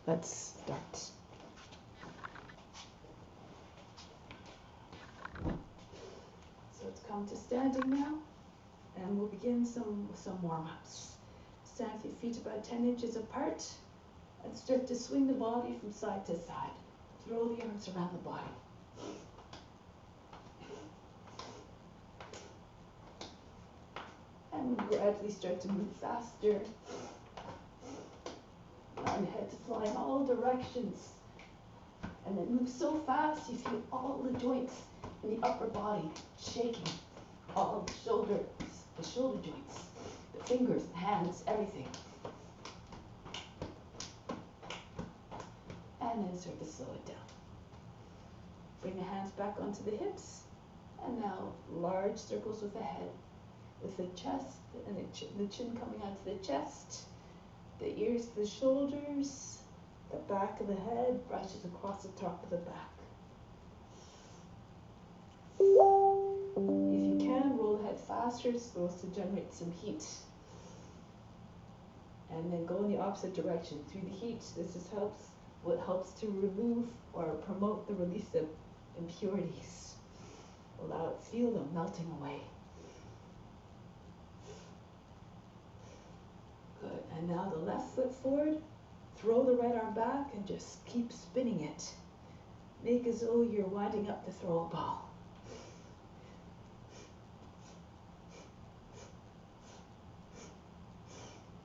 Let's start. So let's come to standing now, and we'll begin some warm-ups. Stand with your feet about 10 inches apart, and start to swing the body from side to side. Throw the arms around the body. And gradually start to move faster. Allow your head to fly in all directions. And then move so fast you feel all the joints in the upper body shaking. All the shoulders, the shoulder joints, the fingers, the hands, everything. And then start to slow it down. Bring the hands back onto the hips. And now large circles with the head, with the chest and the chin coming out to the chest, the ears to the shoulders, the back of the head brushes across the top of the back. If you can, roll the head faster so as to generate some heat. And then go in the opposite direction through the heat. This is what helps to remove or promote the release of impurities. Allow it, feel them melting away. Good, and now the left foot forward, throw the right arm back and just keep spinning it. Make as though you're winding up to throw a ball.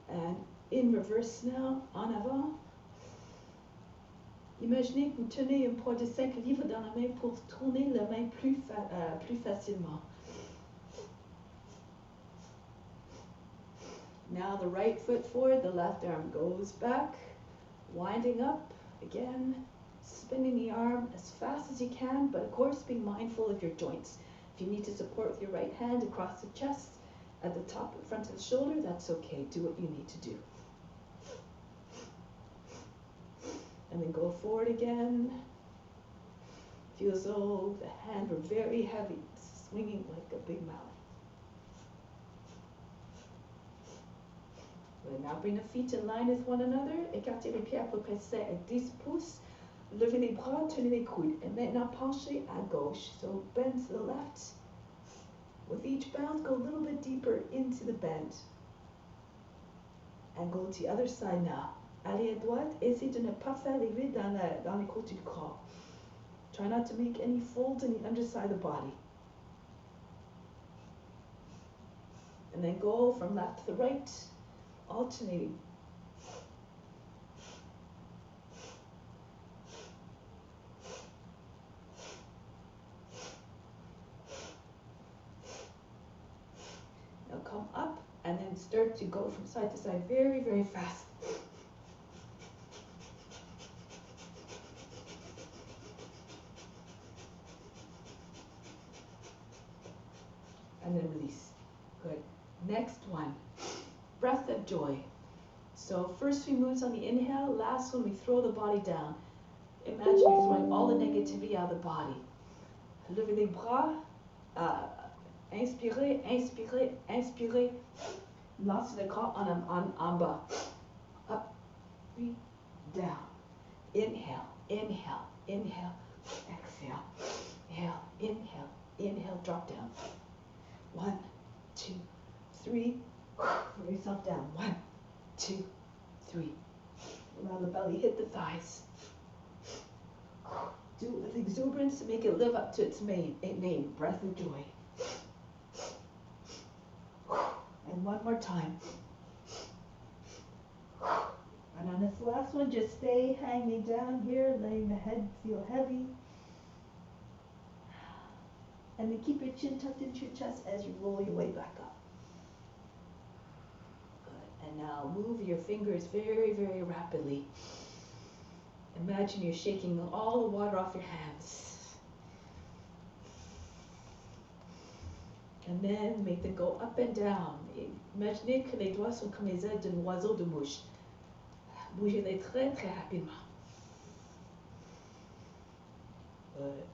And in reverse now, en avant. Imaginez que vous tenez un poids de 5 livres dans la main pour tourner la main plus facilement. Now the right foot forward, the left arm goes back, winding up, again, spinning the arm as fast as you can, but of course being mindful of your joints. If you need to support with your right hand across the chest, at the top and front of the shoulder, that's okay. Do what you need to do. And then go forward again. Feel as though the hand were very heavy, swinging like a big mallet. And now bring the feet in line with one another. Écartez les pieds à peu près 10 pouces. Levez les bras, tenez les coudes. And maintenant penchez à gauche. So bend to the left. With each bounce, go a little bit deeper into the bend. And go to the other side now. Allez à droite, essayez de ne pas faire les vides dans les côtés du corps. Try not to make any folds in the underside of the body. And then go from left to the right, alternating. Now come up and then start to go from side to side very, very fast. And then release. Good. Next one, breath of joy. So first 3 moves on the inhale, last one we throw the body down. Imagine you're throwing all the negativity out of the body. Levez les bras, inspirez, inspirez, inspirez. Lancez le corps en bas. Up, 3, down. Inhale, inhale, inhale, exhale. Inhale, inhale, inhale, drop down. 1, 2, 3. Put yourself down. 1, 2, 3. Allow the belly hit the thighs. Do it with exuberance to make it live up to its name, breath of joy. And one more time. And on this last one, just stay hanging down here, letting the head feel heavy. And then keep your chin tucked into your chest as you roll your way back up. Good. And now move your fingers very, very rapidly. Imagine you're shaking all the water off your hands. And then make them go up and down. Imaginez que les doigts sont comme les ailes d'un oiseau de mouche. Bougez-les très, très rapidement. Good.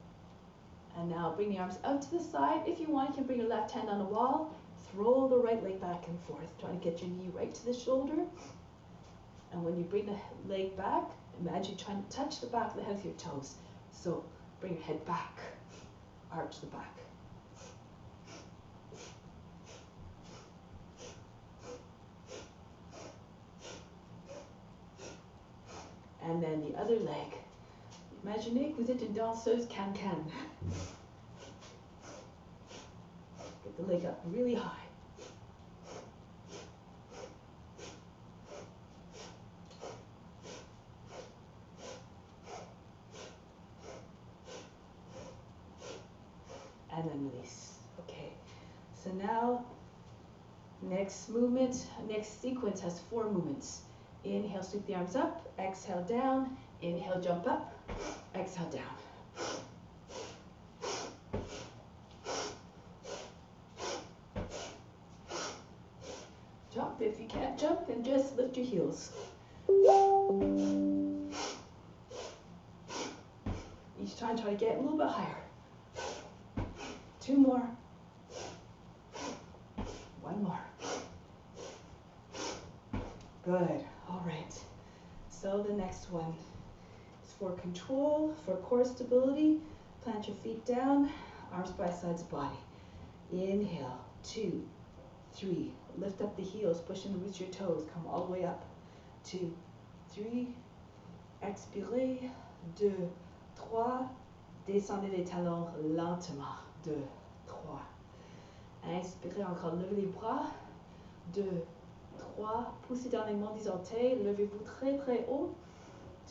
And now bring the arms out to the side. If you want, you can bring your left hand on the wall. Throw the right leg back and forth. Try to get your knee right to the shoulder. And when you bring the leg back, imagine trying to touch the back of the head with your toes. So bring your head back, arch the back. And then the other leg. Imaginez que vous êtes une danseuse can-can. Get the leg up really high. And then release. Okay. So now, next movement, next sequence has 4 movements. Inhale, sweep the arms up. Exhale, down. Inhale, jump up. Exhale, down. Jump. If you can't jump, then just lift your heels. Each time, try to get a little bit higher. 2 more. 1 more. Good. All right. So the next one is for control, for core stability. Plant your feet down, arms by sides of body. Inhale, 2, 3. Lift up the heels, push in the roots of your toes. Come all the way up. 2, 3. Expirez. 2, 3. Descendez les talons lentement. 2, 3. Inspirez encore, levez les bras. 2, 3. Poussez dans les monts des orteils. Levez-vous très très haut.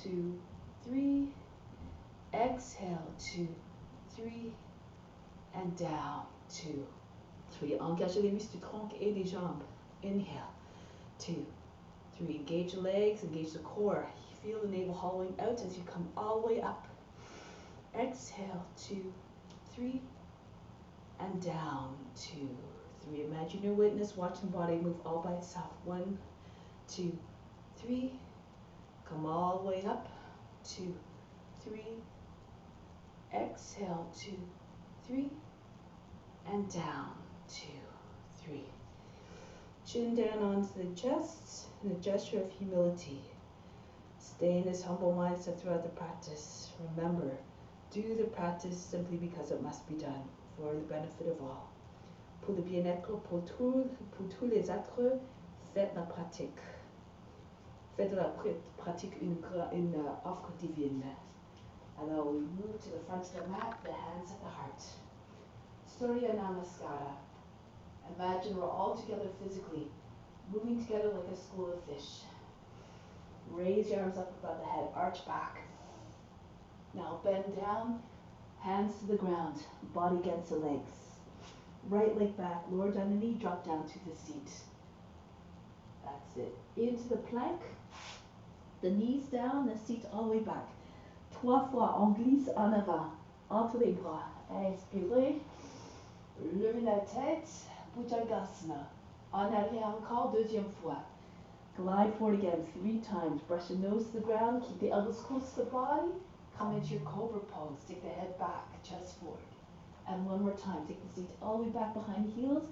2, 3. Exhale. 2, 3. And down. 2, 3. Engagez les muscles du tronc et des jambes. Inhale. 2, 3. Engage the legs, engage the core. Feel the navel hollowing out as you come all the way up. Exhale. 2, 3. And down. 2, 3. Imagine your witness watching the body move all by itself. 1, 2, 3. Come all the way up. 2, 3. Exhale. 2, 3. And down. 2, 3. Chin down onto the chest in a gesture of humility. Stay in this humble mindset throughout the practice. Remember, do the practice simply because it must be done for the benefit of all. Pour le bien-être pour tous les êtres, faites la pratique. Faites de la pratique une offre divine. Alors, we move to the front of the mat, the hands at the heart. Surya Namaskara. Imagine we're all together physically, moving together like a school of fish. Raise your arms up above the head, arch back. Now bend down, hands to the ground, body against the legs. Right leg back, lower down the knee, drop down to the seat. That's it. Into the plank, the knees down, the seat all the way back. 3 fois, on glisse en avant, entre les bras. Inspirez, levez la tête, Bhujangasana. En arrière encore, 2e fois. Glide forward again 3 times. Brush the nose to the ground, keep the elbows close to the body. Come into your cobra pose. Take the head back, chest forward. And 1 more time. Take the seat all the way back behind the heels.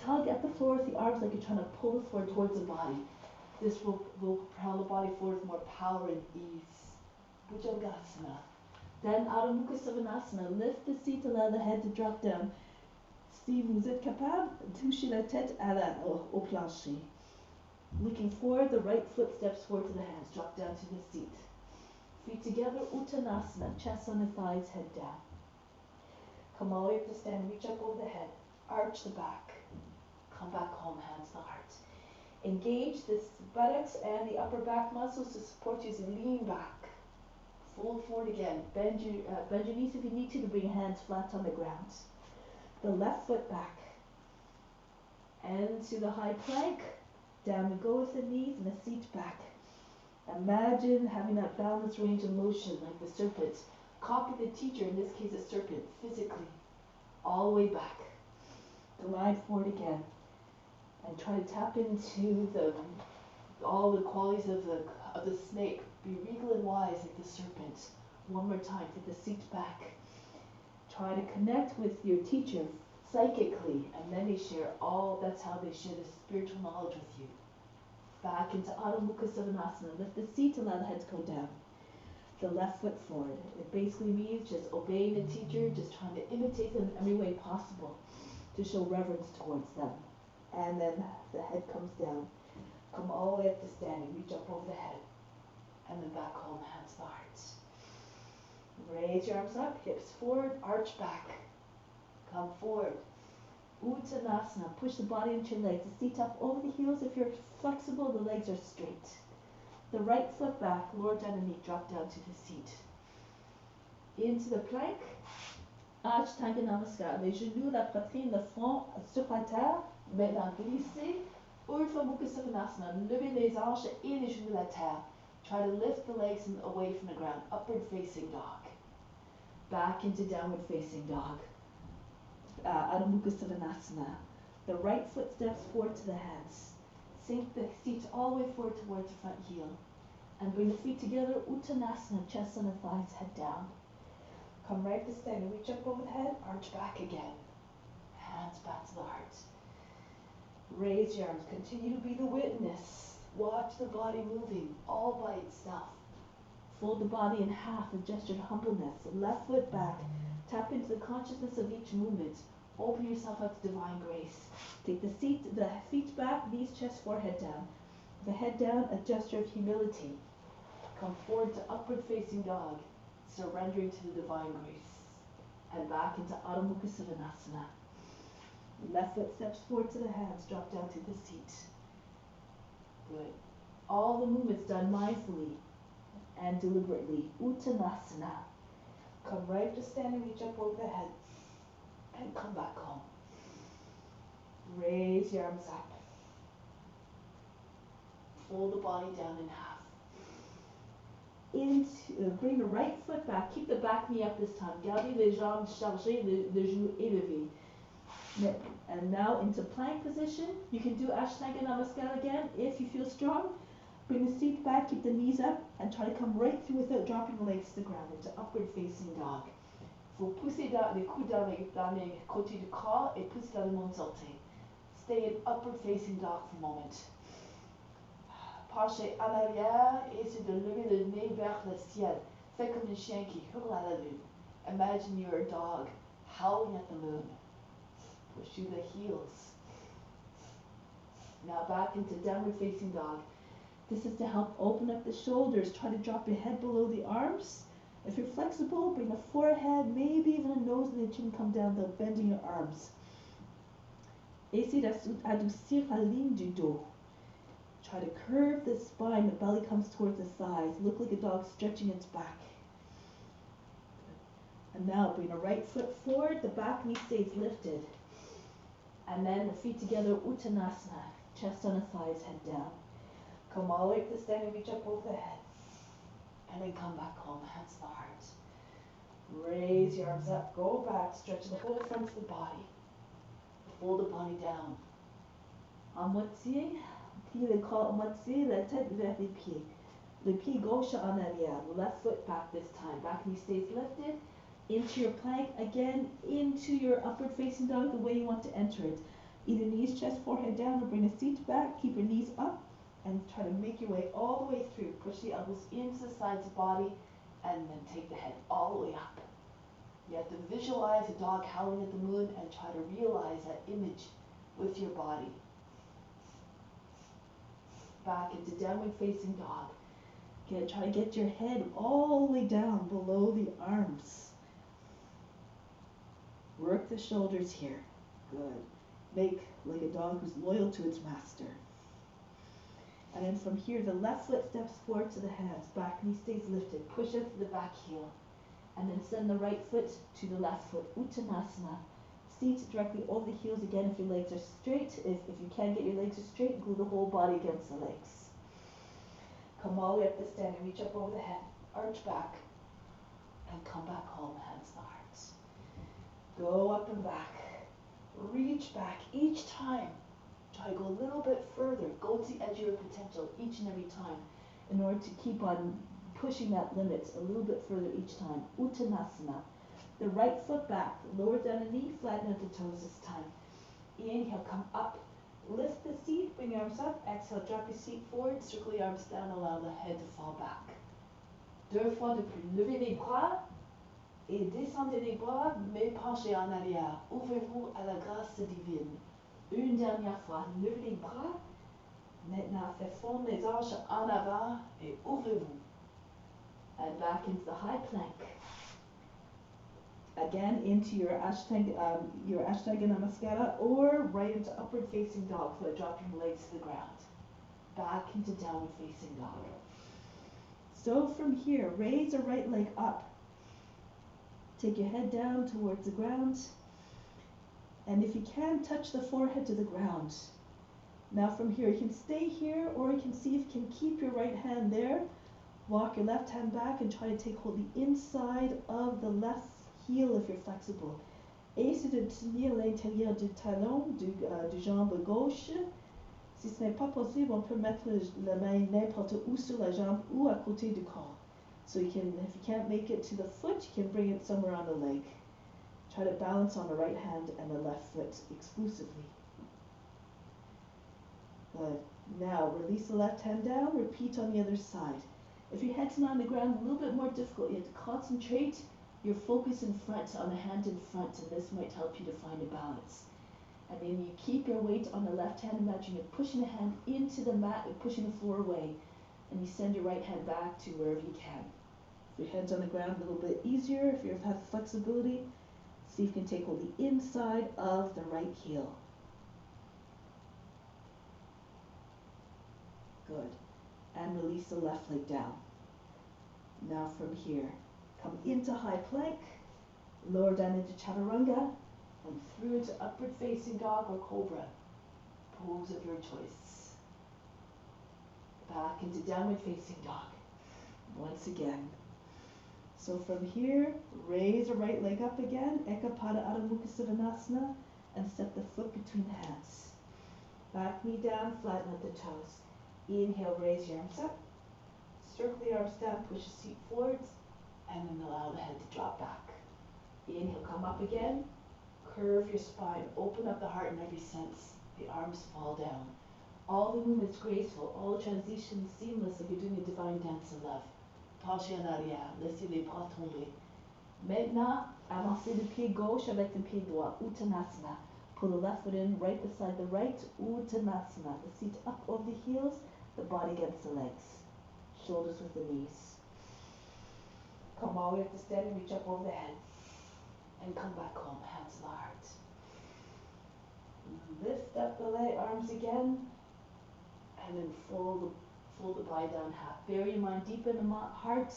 Tug at the floor with the arms like you're trying to pull the floor towards the body. This will propel the body forward with more power and ease. Bhujangasana. Then Adho Mukha Savasana. Lift the seat, allow the head to drop down. Si vous êtes capable, touchez la tête au plancher. Looking forward, the right foot steps forward to the hands. Drop down to the seat. Feet together, Uttanasana. Chest on the thighs, head down. Come all the way up to stand. Reach up over the head. Arch the back. Come back home, hands to heart. Engage the buttocks and the upper back muscles to support you as you lean back. Fold forward again. Bend your knees if you need to bring your hands flat on the ground. The left foot back. And to the high plank. Down we go with the knees and the seat back. Imagine having that balanced range of motion like the serpent. Copy the teacher, in this case a serpent, physically. All the way back. Glide forward again. And try to tap into all the qualities of the snake. Be regal and wise like the serpent. 1 more time, take the seat back. Try to connect with your teacher psychically, and then that's how they share the spiritual knowledge with you. Back into Adho Mukha Savasana. Lift the seat, allow the head to go down. The left foot forward. It basically means just obeying the teacher, just trying to imitate them in every way possible to show reverence towards them. And then the head comes down. Come all the way up to standing. Reach up over the head. And then back home, hands to the heart. Raise your arms up, hips forward, arch back. Come forward. Uttanasana. Push the body into your legs. The seat up over the heels. If you're flexible, the legs are straight. The right foot back, lower down the knee, drop down to the seat. Into the plank. Ashtanga Namaskar. Les genoux, la poitrine, le front sur la terre. Maintenant, glissez. Urdhva Mukha Savasana. Levez les hanches et les genoux de la terre. Try to lift the legs away from the ground. Upward facing dog. Back into downward facing dog. Adho Mukha Savasana. The right foot steps forward to the hands. Sink the seat all the way forward towards the front heel. And bring the feet together. Uttanasana. Chest on the thighs, head down. Come right to standing. Reach up over the head. Arch back again. Hands back to the heart. Raise your arms. Continue to be the witness. Watch the body moving all by itself. Fold the body in half, a gesture of humbleness. Left foot back. Tap into the consciousness of each movement. Open yourself up to divine grace. Take the feet back, knees, chest, forehead down. The head down, a gesture of humility. Come forward to upward facing dog, surrendering to the divine grace. And back into Adho Mukha Savasana. Left foot steps forward to the hands, drop down to the seat. Good. All the movements done mindfully and deliberately. Uttanasana. Come right to standing, reach up over the head. And come back home. Raise your arms up. Fold the body down in half. Bring the right foot back. Keep the back knee up this time. Gardez les jambes chargées, le genou élevé. And now into plank position. You can do Ashtanga Namaskar again if you feel strong. Bring the seat back, keep the knees up, and try to come right through without dropping the legs to the ground into upward facing dog. Vous poussez les coudes dans les côtés du corps et poussez dans le monde sauté. Stay in upward facing dog for a moment. Penchez en arrière et essayez de lever le nez vers le ciel. Faites comme un chien qui hurle à la lune. Imagine you're a dog howling at the moon. Push through the heels. Now back into downward facing dog. This is to help open up the shoulders. Try to drop your head below the arms. If you're flexible, bring the forehead, maybe even a nose and the chin come down, though bending your arms. Essayez d'adoucir la ligne du dos. Try to curve the spine, the belly comes towards the sides. Look like a dog stretching its back. And now bring the right foot forward, the back knee stays lifted. And then the feet together, Uttanasana. Chest on the thighs, head down. Come all the way up to standing, reach up over the head. And then come back home, hands to the heart. Raise your arms up, go back, stretch the whole front of the body. Fold the body down. À moitié, pliez le corps à moitié, la tête vers les pieds. Le pied gauche en arrière, left foot back this time. Back knee stays lifted. Into your plank, again, into your upward facing dog the way you want to enter it. Either knees, chest, forehead down, or bring the seat back, keep your knees up. And try to make your way all the way through. Push the elbows into the sides of the body and then take the head all the way up. You have to visualize a dog howling at the moon and try to realize that image with your body. Back into downward facing dog. Try to get your head all the way down below the arms. Work the shoulders here. Good. Make like a dog who's loyal to its master. And then from here, the left foot steps forward to the hands. Back knee stays lifted. Push up to the back heel. And then send the right foot to the left foot. Uttanasana. Seat directly over the heels again if your legs are straight. If you can't get your legs straight, glue the whole body against the legs. Come all the way up to standing. Reach up over the head. Arch back. And come back home, hands to the heart. Go up and back. Reach back each time. Try to go a little bit further. Go to the edge of your potential each and every time in order to keep on pushing that limit a little bit further each time. Uttanasana. The right foot back. Lower down the knee, flatten out the toes this time. Inhale, come up. Lift the seat, bring your arms up. Exhale, drop your seat forward. Circle your arms down, allow the head to fall back. 2 fois de plus. Levez les bras et descendez les bras, mais penchez en arrière. Ouvrez-vous à la grâce divine. Une dernière fois. Levez les bras. Maintenant, faites fondre les hanches en avant et ouvrez-vous. And back into the high plank. Again, into your Ashtanga Namaskara, or right into upward facing dog. So drop your legs to the ground. Back into downward facing dog. So from here, raise your right leg up. Take your head down towards the ground. And if you can, touch the forehead to the ground. Now from here, you can stay here, or you can see if you can keep your right hand there. Walk your left hand back and try to take hold the inside of the left heel if you're flexible. Essayez de tenir l'intérieur du talon du jambe gauche. Si ce n'est pas possible, on peut mettre la main n'importe où sur la jambe ou à côté du corps. So you can, if you can't make it to the foot, you can bring it somewhere on the leg. Try to balance on the right hand and the left foot exclusively. Good. Now release the left hand down, repeat on the other side. If your head's not on the ground, a little bit more difficult. You have to concentrate your focus in front, on the hand in front, and this might help you to find a balance. And then you keep your weight on the left hand. Imagine you're pushing the hand into the mat, you're pushing the floor away, and you send your right hand back to wherever you can. If your head's on the ground, a little bit easier. If you have flexibility, see if you can take hold the inside of the right heel. Good. And release the left leg down. Now from here, come into high plank, lower down into chaturanga, and through to upward facing dog or cobra. Pose of your choice. Back into downward facing dog. Once again. So from here, raise the right leg up again, Ekapada Adho Mukha Svanasana, and step the foot between the hands. Back knee down, flatten out the toes. Inhale, raise your arms up. Circle the arms down, push the seat forwards, and then allow the head to drop back. Inhale, come up again. Curve your spine, open up the heart in every sense. The arms fall down. All the movements graceful, all the transitions seamless, like you're doing a divine dance of love. Penchez en arrière, laissez les bras tomber. Maintenant, avancez le pied gauche avec le pied droit, Uttanasana. Pull the left foot in right beside the right, Uttanasana. The seat up over the heels, the body against the legs. Shoulders with the knees. Come all the way up to standing, reach up over the head. And come back home, hands to the heart. Lift up the arms again, and then fold the body down half. Bury your mind deep in the heart.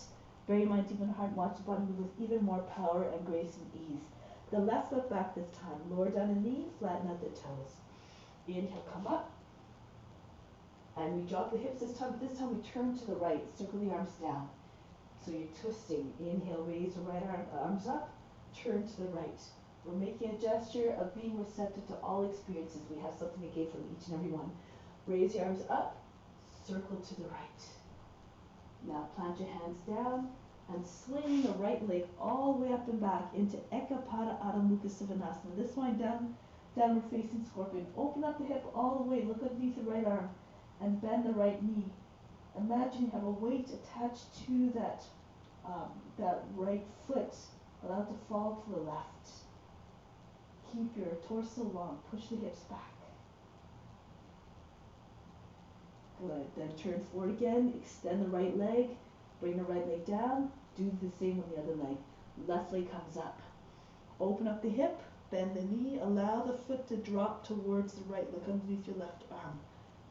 Bury your mind deep in the heart. Watch the body move with even more power and grace and ease. The left foot back this time. Lower down the knee, flatten out the toes. Inhale, come up. And we drop the hips this time, but this time we turn to the right. Circle the arms down. So you're twisting. Inhale, raise the right arms up. Turn to the right. We're making a gesture of being receptive to all experiences. We have something to give from each and every one. Raise your arms up. Circle to the right. Now plant your hands down and swing the right leg all the way up and back into Ekapada Adho Mukha Svanasana. This one downward facing scorpion. Open up the hip all the way. Look underneath the right arm and bend the right knee. Imagine you have a weight attached to that right foot. Allow it to fall to the left. Keep your torso long. Push the hips back. Good. Then turn forward again. Extend the right leg. Bring the right leg down. Do the same with the other leg. Left leg comes up. Open up the hip. Bend the knee. Allow the foot to drop towards the right. Look underneath your left arm.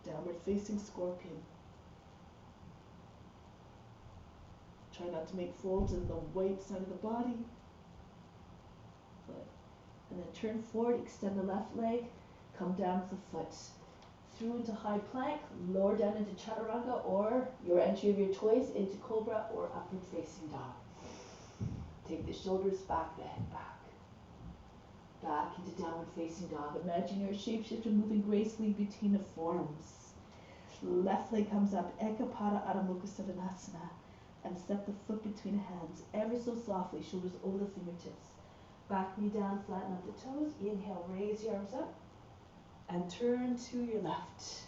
Downward facing scorpion. Try not to make folds in the right side of the body. Good. And then turn forward, extend the left leg, come down with the foot. Through into high plank, lower down into chaturanga, or your entry of your choice into cobra or upward facing dog. Take the shoulders back, the head back. Back into downward facing dog. Imagine you're a shapeshifter moving gracefully between the forms. Left leg comes up, Ekapada Adho Mukha Svanasana. And step the foot between the hands, ever so softly, shoulders over the fingertips. Back knee down, flatten out the toes. Inhale, raise your arms up. And turn to your left.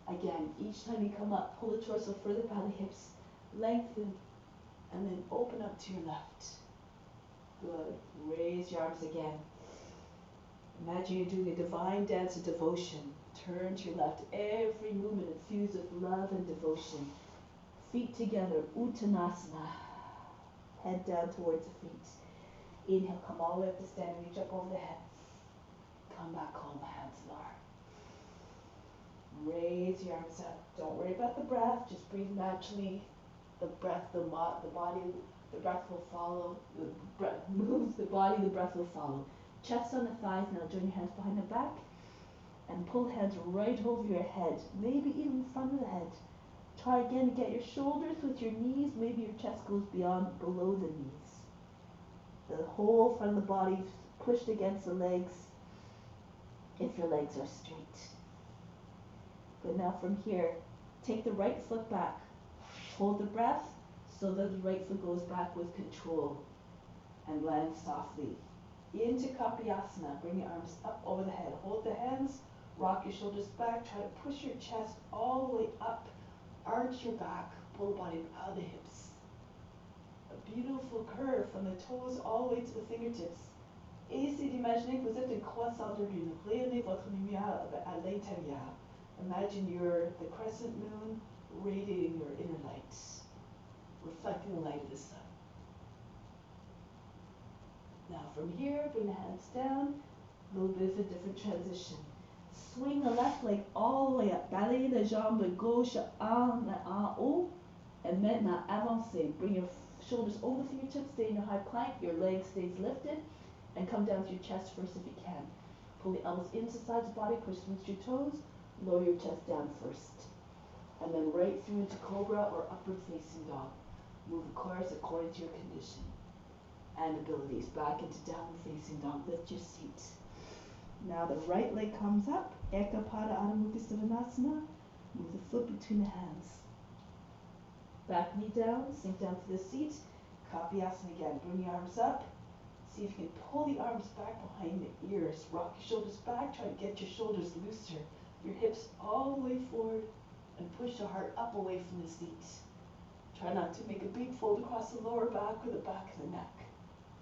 Again, each time you come up, pull the torso further behind the hips, lengthen, and then open up to your left. Good. Raise your arms again. Imagine you're doing a divine dance of devotion. Turn to your left. Every movement infused with love and devotion. Feet together, Uttanasana. Head down towards the feet. Inhale, come all the way up to standing, reach up over the head. Come back home, hands to the heart. Raise your arms up. Don't worry about the breath, just breathe naturally. The breath, the body, the breath will follow. The breath moves the body, the breath will follow. Chest on the thighs, now join your hands behind the back and pull hands right over your head, maybe even in front of the head. Try again to get your shoulders with your knees, maybe your chest goes below the knees. The whole front of the body pushed against the legs if your legs are straight. But now from here, take the right foot back. Hold the breath so that the right foot goes back with control and land softly. Into Kapayasana, bring your arms up over the head. Hold the hands, rock your shoulders back, try to push your chest all the way up, arch your back, pull the body out of the hips. A beautiful curve from the toes all the way to the fingertips. Essayez d'imaginer que vous êtes une croissante de lune. Rayonnez votre lumière à l'intérieur. Imagine you're the crescent moon radiating your inner light, reflecting the light of the sun. Now from here, bring the hands down, a little bit of a different transition. Swing the left leg all the way up. Balayez la jambe gauche en haut. And maintenant, avancez. Bring your shoulders over the fingertips, stay in your high plank, your leg stays lifted, and come down to your chest first if you can. Pull the elbows into the sides of the body, push through your toes, lower your chest down first. And then right through into cobra or upward facing dog. Move of course according to your condition and abilities. Back into downward facing dog, lift your seat. Now the right leg comes up, Ekapada Adho Mukha Svanasana. Move the foot between the hands. Back knee down, sink down to the seat. Kapayasana again. Bring your arms up. See if you can pull the arms back behind the ears. Rock your shoulders back. Try to get your shoulders looser. Your hips all the way forward and push the heart up away from the seat. Try not to make a big fold across the lower back or the back of the neck.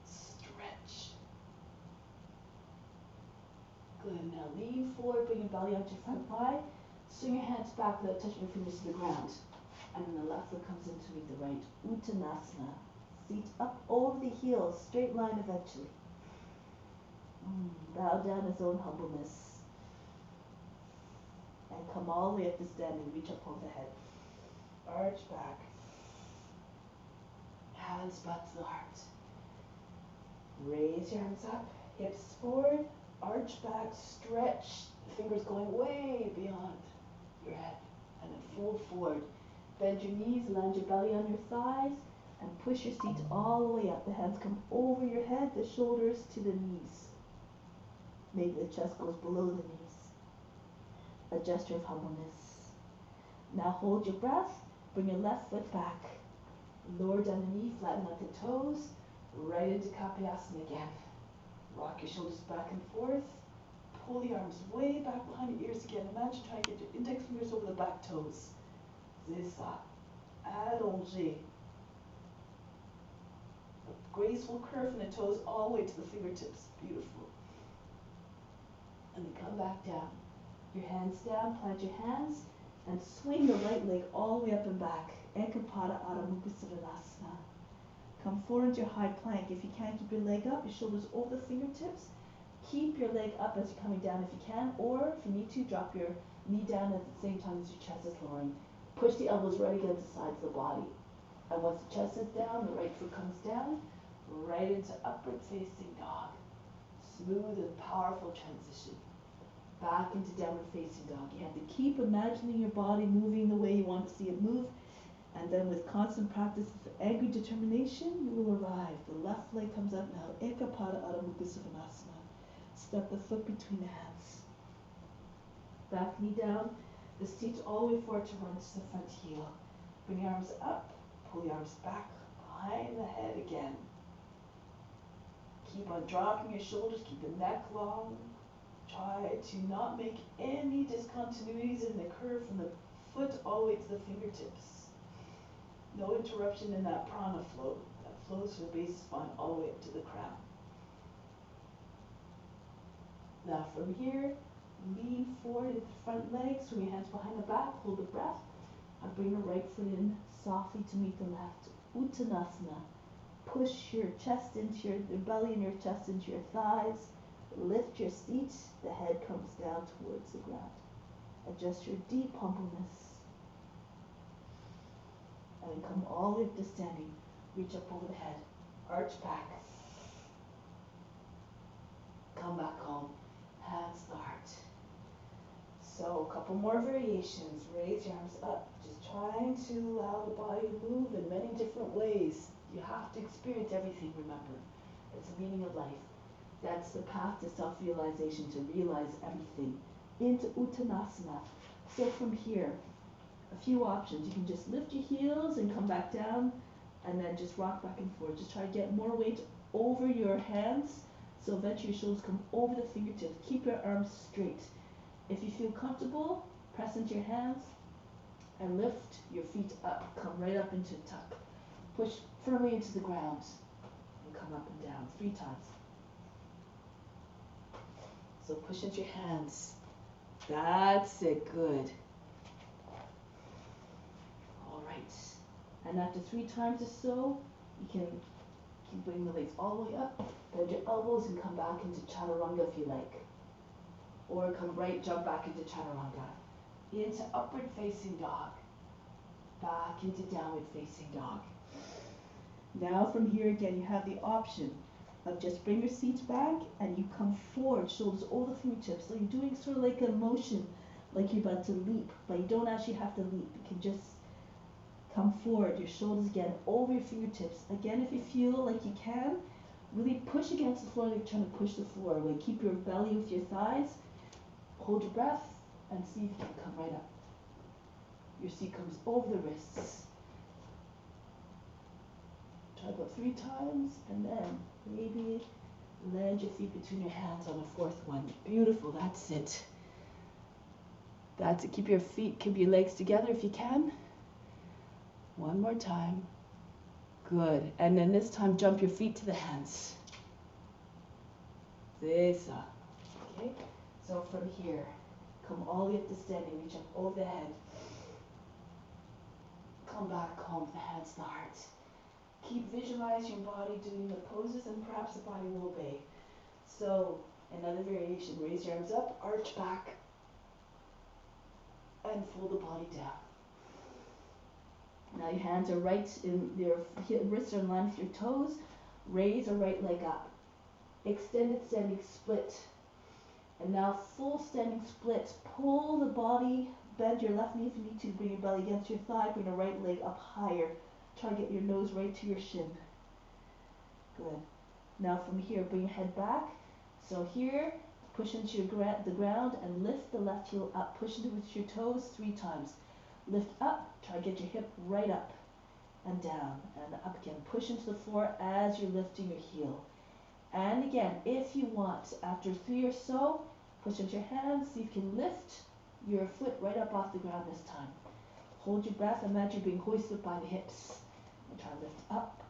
Stretch. Good. Now lean forward. Bring your belly onto your front thigh. Swing your hands back without touching your fingers to the ground. And then the left foot comes in to meet the right. Uttanasana. Feet up over the heels, straight line eventually. Bow down in own humbleness. And come all the way up to standing. Reach up over the head. Arch back. Hands back to the heart. Raise your arms up. Hips forward. Arch back. Stretch. The fingers going way beyond your head. And then fold forward. Bend your knees. Land your belly on your thighs. And push your seat all the way up. The hands come over your head, the shoulders to the knees. Maybe the chest goes below the knees. A gesture of humbleness. Now hold your breath. Bring your left foot back. Lower down the knee, flatten out the toes. Right into Kapayasana again. Rock your shoulders back and forth. Pull the arms way back behind your ears again. Imagine trying to get your index fingers over the back toes. C'est ça. Allongez. Graceful curve from the toes all the way to the fingertips. Beautiful. And then come back down. Your hands down, plant your hands, and swing the right leg all the way up and back. Ekapada Adho Mukha Svanasana. Come forward into your high plank. If you can't keep your leg up, your shoulders over the fingertips. Keep your leg up as you're coming down if you can, or if you need to, drop your knee down at the same time as your chest is lowering. Push the elbows right against the sides of the body. And once the chest is down, the right foot comes down. Right into upward facing dog. Smooth and powerful transition. Back into downward facing dog. You have to keep imagining your body moving the way you want to see it move. And then with constant practice of angry determination, you will arrive. The left leg comes up now. Ekapada Adho Mukha Svanasana. Step the foot between the hands. Back knee down. The seat all the way forward to run to the front heel. Bring your arms up. Pull the arms back behind the head again. Keep on dropping your shoulders, keep the neck long. Try to not make any discontinuities in the curve from the foot all the way to the fingertips. No interruption in that prana flow that flows from the base of the spine all the way up to the crown. Now from here, lean forward into the front legs, swing your hands behind the back, hold the breath, and bring the right foot in softly to meet the left. Uttanasana. Push your chest into your belly and your chest into your thighs. Lift your seat, the head comes down towards the ground. Adjust your deep humbleness. And then come all the way up to standing. Reach up over the head. Arch back. Come back home. Hands to the heart. So a couple more variations. Raise your arms up. Just trying to allow the body to move in many different ways. You have to experience everything, remember. It's the meaning of life. That's the path to self-realization, to realize everything. Into Uttanasana. So from here, a few options. You can just lift your heels and come back down, and then just rock back and forth. Just try to get more weight over your hands, so eventually your shoulders come over the fingertips. Keep your arms straight. If you feel comfortable, press into your hands and lift your feet up. Come right up into tuck. Push firmly into the ground and come up and down 3 times. So push into your hands. That's it. Good. All right. And after 3 times or so, you can bring the legs all the way up. Bend your elbows and come back into chaturanga if you like. Or jump back into chaturanga. Into upward facing dog. Back into downward facing dog. Now from here again, you have the option of just bring your seat back and you come forward, shoulders over the fingertips. So you're doing sort of like a motion, like you're about to leap, but you don't actually have to leap. You can just come forward, your shoulders again over your fingertips. Again, if you feel like you can, really push against the floor like you're trying to push the floor away. Keep your belly with your thighs. Hold your breath and see if you can come right up. Your seat comes over the wrists. Try about 3 times, and then maybe land your feet between your hands on the 4th one. Beautiful, that's it. That's it. Keep your legs together if you can. One more time. Good. And then this time, jump your feet to the hands. C'est ça. Okay? So from here, come all the way up to standing. Reach up over the head. Come back home, the hands to the heart. Keep visualizing your body doing the poses, and perhaps the body will obey. So, another variation. Raise your arms up, arch back, and fold the body down. Now your hands are right in your wrists are in line with your toes. Raise your right leg up. Extended standing split. And now full standing split. Pull the body, bend your left knee if you need to, bring your belly against your thigh, bring the right leg up higher. Try to get your nose right to your shin. Good. Now from here, bring your head back. So here, push into the ground and lift the left heel up. Push into with your toes 3 times. Lift up, try to get your hip right up and down and up again. Push into the floor as you're lifting your heel. And again, if you want, after 3 or so, push into your hands, see if you can lift your foot right up off the ground this time. Hold your breath, imagine you're being hoisted by the hips. And try to lift up.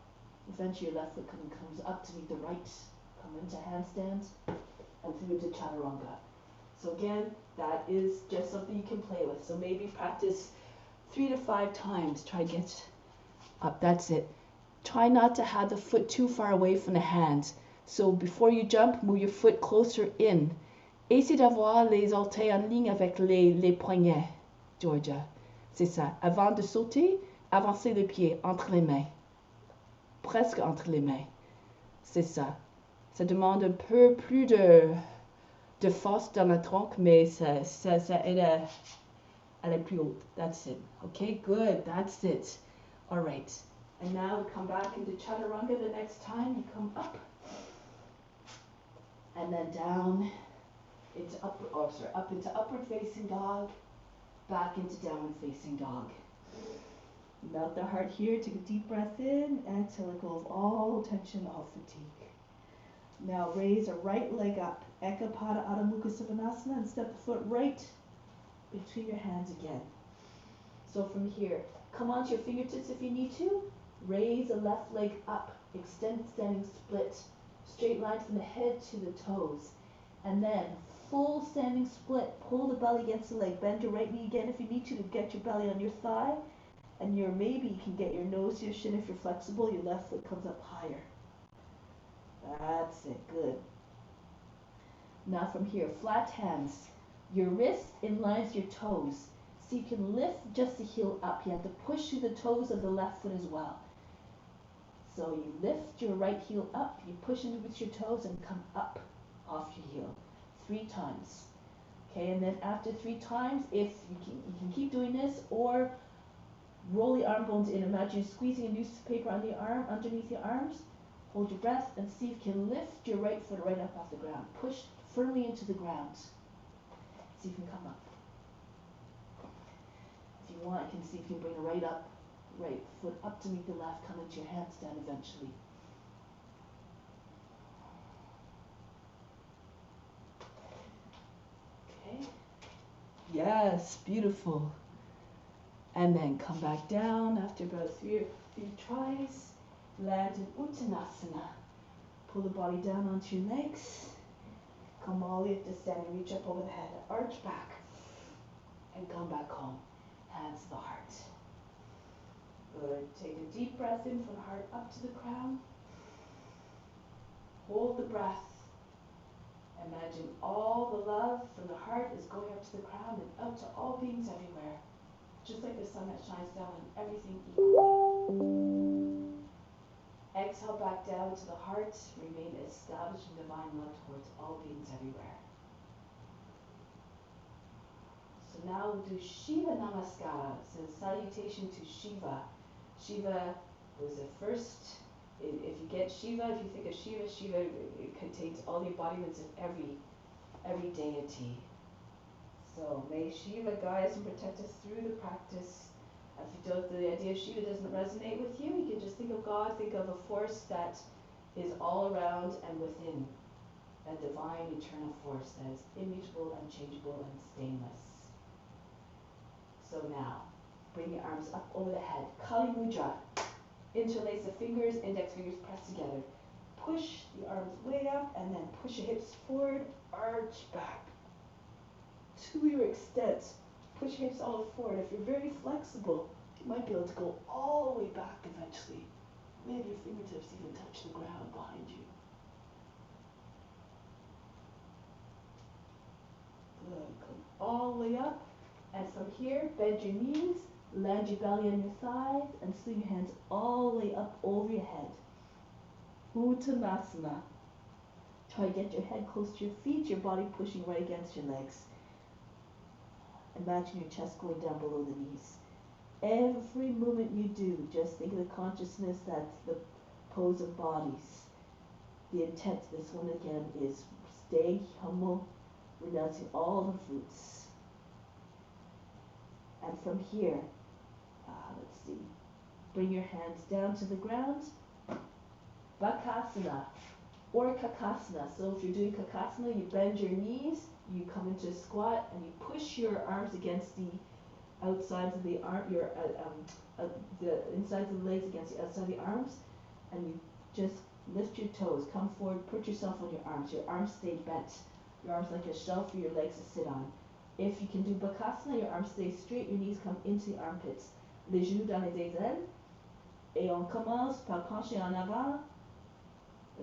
Eventually your left foot comes up to meet the right. Come into handstand and through to chaturanga. So again, that is just something you can play with. So maybe practice 3 to 5 times. Try to get up. That's it. Try not to have the foot too far away from the hands. So before you jump, move your foot closer in. Essayez d'avoir les orteils en ligne avec les poignets, Georgia. C'est ça. Avant de sauter, avancez le pied entre les mains. Presque entre les mains. C'est ça. Ça demande un peu plus de force dans la tronc, mais ça aide à aller plus haut. That's it. Okay, good. That's it. All right. And now we come back into chaturanga the next time. You come up. And then down into up into upward facing dog. Back into downward facing dog. Melt the heart here. Take a deep breath in. Exhale, let go of all tension, all fatigue. Now raise a right leg up, Ekapada Adho Mukha Svanasana, and step the foot right between your hands again. So from here, come onto your fingertips if you need to. Raise the left leg up, extend standing split, straight line from the head to the toes. And then full standing split, pull the belly against the leg, bend your right knee again if you need to get your belly on your thigh. And maybe you can get your nose to your shin if you're flexible, your left foot comes up higher. That's it, good. Now from here, flat hands, your wrist in line with your toes. So you can lift just the heel up. You have to push through the toes of the left foot as well. So you lift your right heel up, you push into with your toes and come up off your heel 3 times. Okay, and then after 3 times, if you can keep doing this, or roll the arm bones in. Imagine you're squeezing a newspaper on the arm, underneath your arms. Hold your breath and see if you can lift your right foot right up off the ground. Push firmly into the ground. See if you can come up. If you want, you can see if you can bring the right foot up to meet the left, come into your handstand eventually. Okay. Yes, beautiful. And then come back down after about a few tries. Land in Uttanasana. Pull the body down onto your legs. Come all the way up to standing, reach up over the head, arch back, and come back home. Hands to the heart. Good. Take a deep breath in from the heart up to the crown. Hold the breath. Imagine all the love from the heart is going up to the crown and out to all beings everywhere. Just like the sun that shines down on everything equally. Exhale back down to the heart. Remain established in divine love towards all beings everywhere. So now we'll do Shiva Namaskara. So salutation to Shiva. Shiva was the first. If you get Shiva, if you think of Shiva, Shiva it contains all the embodiments of every deity. So may Shiva guide us and protect us through the practice. If the idea of Shiva doesn't resonate with you, you can just think of God, think of a force that is all around and within. A divine, eternal force that is immutable, unchangeable, and stainless. So now, bring your arms up over the head. Kali Mudra. Interlace the fingers, index fingers pressed together. Push the arms way up and then push your hips forward, arch back. To your extent, push your hips all forward. If you're very flexible, you might be able to go all the way back eventually. Maybe your fingertips even touch the ground behind you. Good. Come all the way up. And from here, bend your knees, land your belly on your thighs, and swing your hands all the way up over your head. Uttanasana. Try to get your head close to your feet, your body pushing right against your legs. Imagine your chest going down below the knees. Every movement you do, just think of the consciousness that's the pose embodies. The intent, this one again, is staying humble, renouncing all the fruits. And from here, let's see, bring your hands down to the ground. Bakasana or Kakasana. So if you're doing Kakasana, you bend your knees, you come into a squat, and you push your arms against the outsides of the arm, the insides of the legs against the outside of the arms, and you just lift your toes, come forward, put yourself on your arms. Your arms stay bent. Your arms like a shelf for your legs to sit on. If you can do Bakasana, your arms stay straight, your knees come into the armpits. Les genoux dans les aisselles. Et on commence par pencher en avant.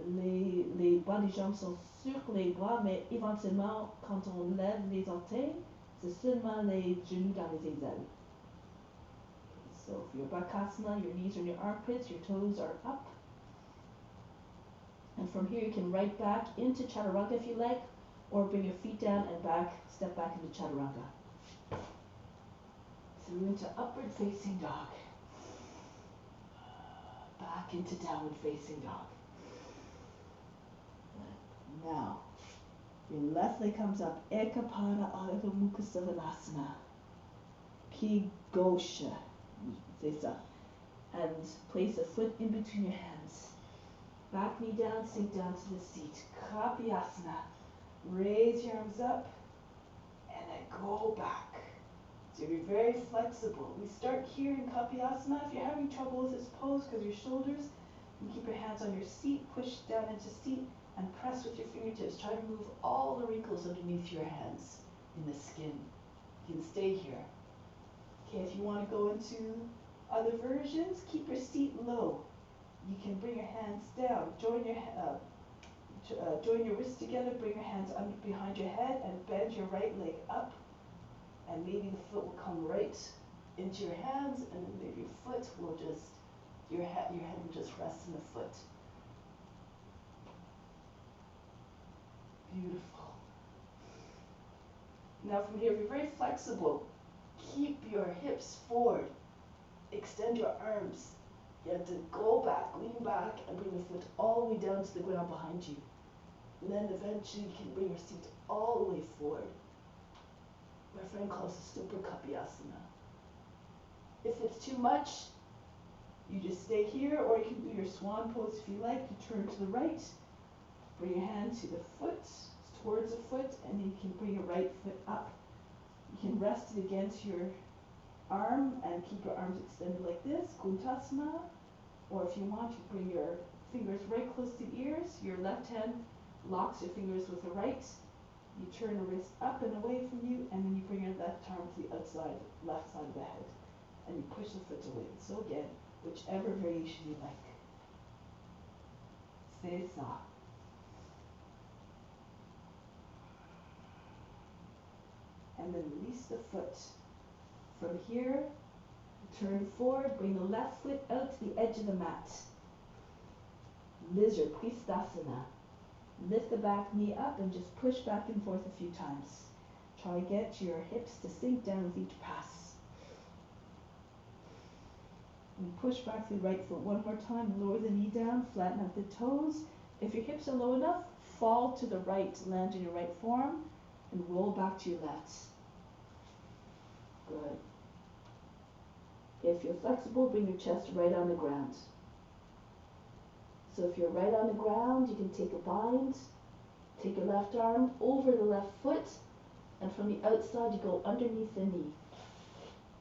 Les bas des jambes sont sur les bras, mais éventuellement, quand on lève les orteils, c'est seulement les genoux dans les aisselles. So for your Bakasana, your knees are in your armpits, your toes are up. And from here you can right back into Chaturanga if you like, or bring your feet down and back, step back into Chaturanga. Through into upward facing dog. Back into downward facing dog. Now, your left leg comes up. Ekapada Adho Mukha Svanasana. Ki Gosha. C'est ça. And place a foot in between your hands. Back knee down, sink down to the seat. Kapyasana. Raise your arms up and then go back. So be very flexible. We start here in Kapyasana. If you're having trouble with this pose because your shoulders, you keep your hands on your seat, push down into seat, and press with your fingertips. Try to remove all the wrinkles underneath your hands in the skin. You can stay here. Okay, if you want to go into other versions, keep your seat low. You can bring your hands down, join your wrists together, bring your hands under behind your head, and bend your right leg up. And maybe the foot will come right into your hands, and then maybe your foot will just, your head will just rest in the foot. Beautiful. Now from here, be very flexible. Keep your hips forward. Extend your arms. You have to go back, lean back, and bring the foot all the way down to the ground behind you. And then eventually you can bring your seat all the way forward. My friend calls it Super Kapyasana. If it's too much, you just stay here, or you can do your swan pose if you like. You turn to the right, bring your hand to the foot, towards the foot, and then you can bring your right foot up. You can rest it against your arm and keep your arms extended like this, Kuntasana. Or if you want, you bring your fingers right close to the ears. Your left hand locks your fingers with the right. You turn the wrist up and away from you, and then you bring your left arm to the outside, left side of the head, and you push the foot away. So again, whichever variation you like. C'est ça. And then release the foot. From here, turn forward, bring the left foot out to the edge of the mat. Lizard, Kristasana. Lift the back knee up and just push back and forth a few times. Try to get your hips to sink down with each pass. And push back to the right foot one more time. Lower the knee down, flatten out the toes. If your hips are low enough, fall to the right, land in your right forearm, and roll back to your left. Good. If you're flexible, bring your chest right on the ground. So if you're right on the ground, you can take a bind, take your left arm over the left foot, and from the outside you go underneath the knee.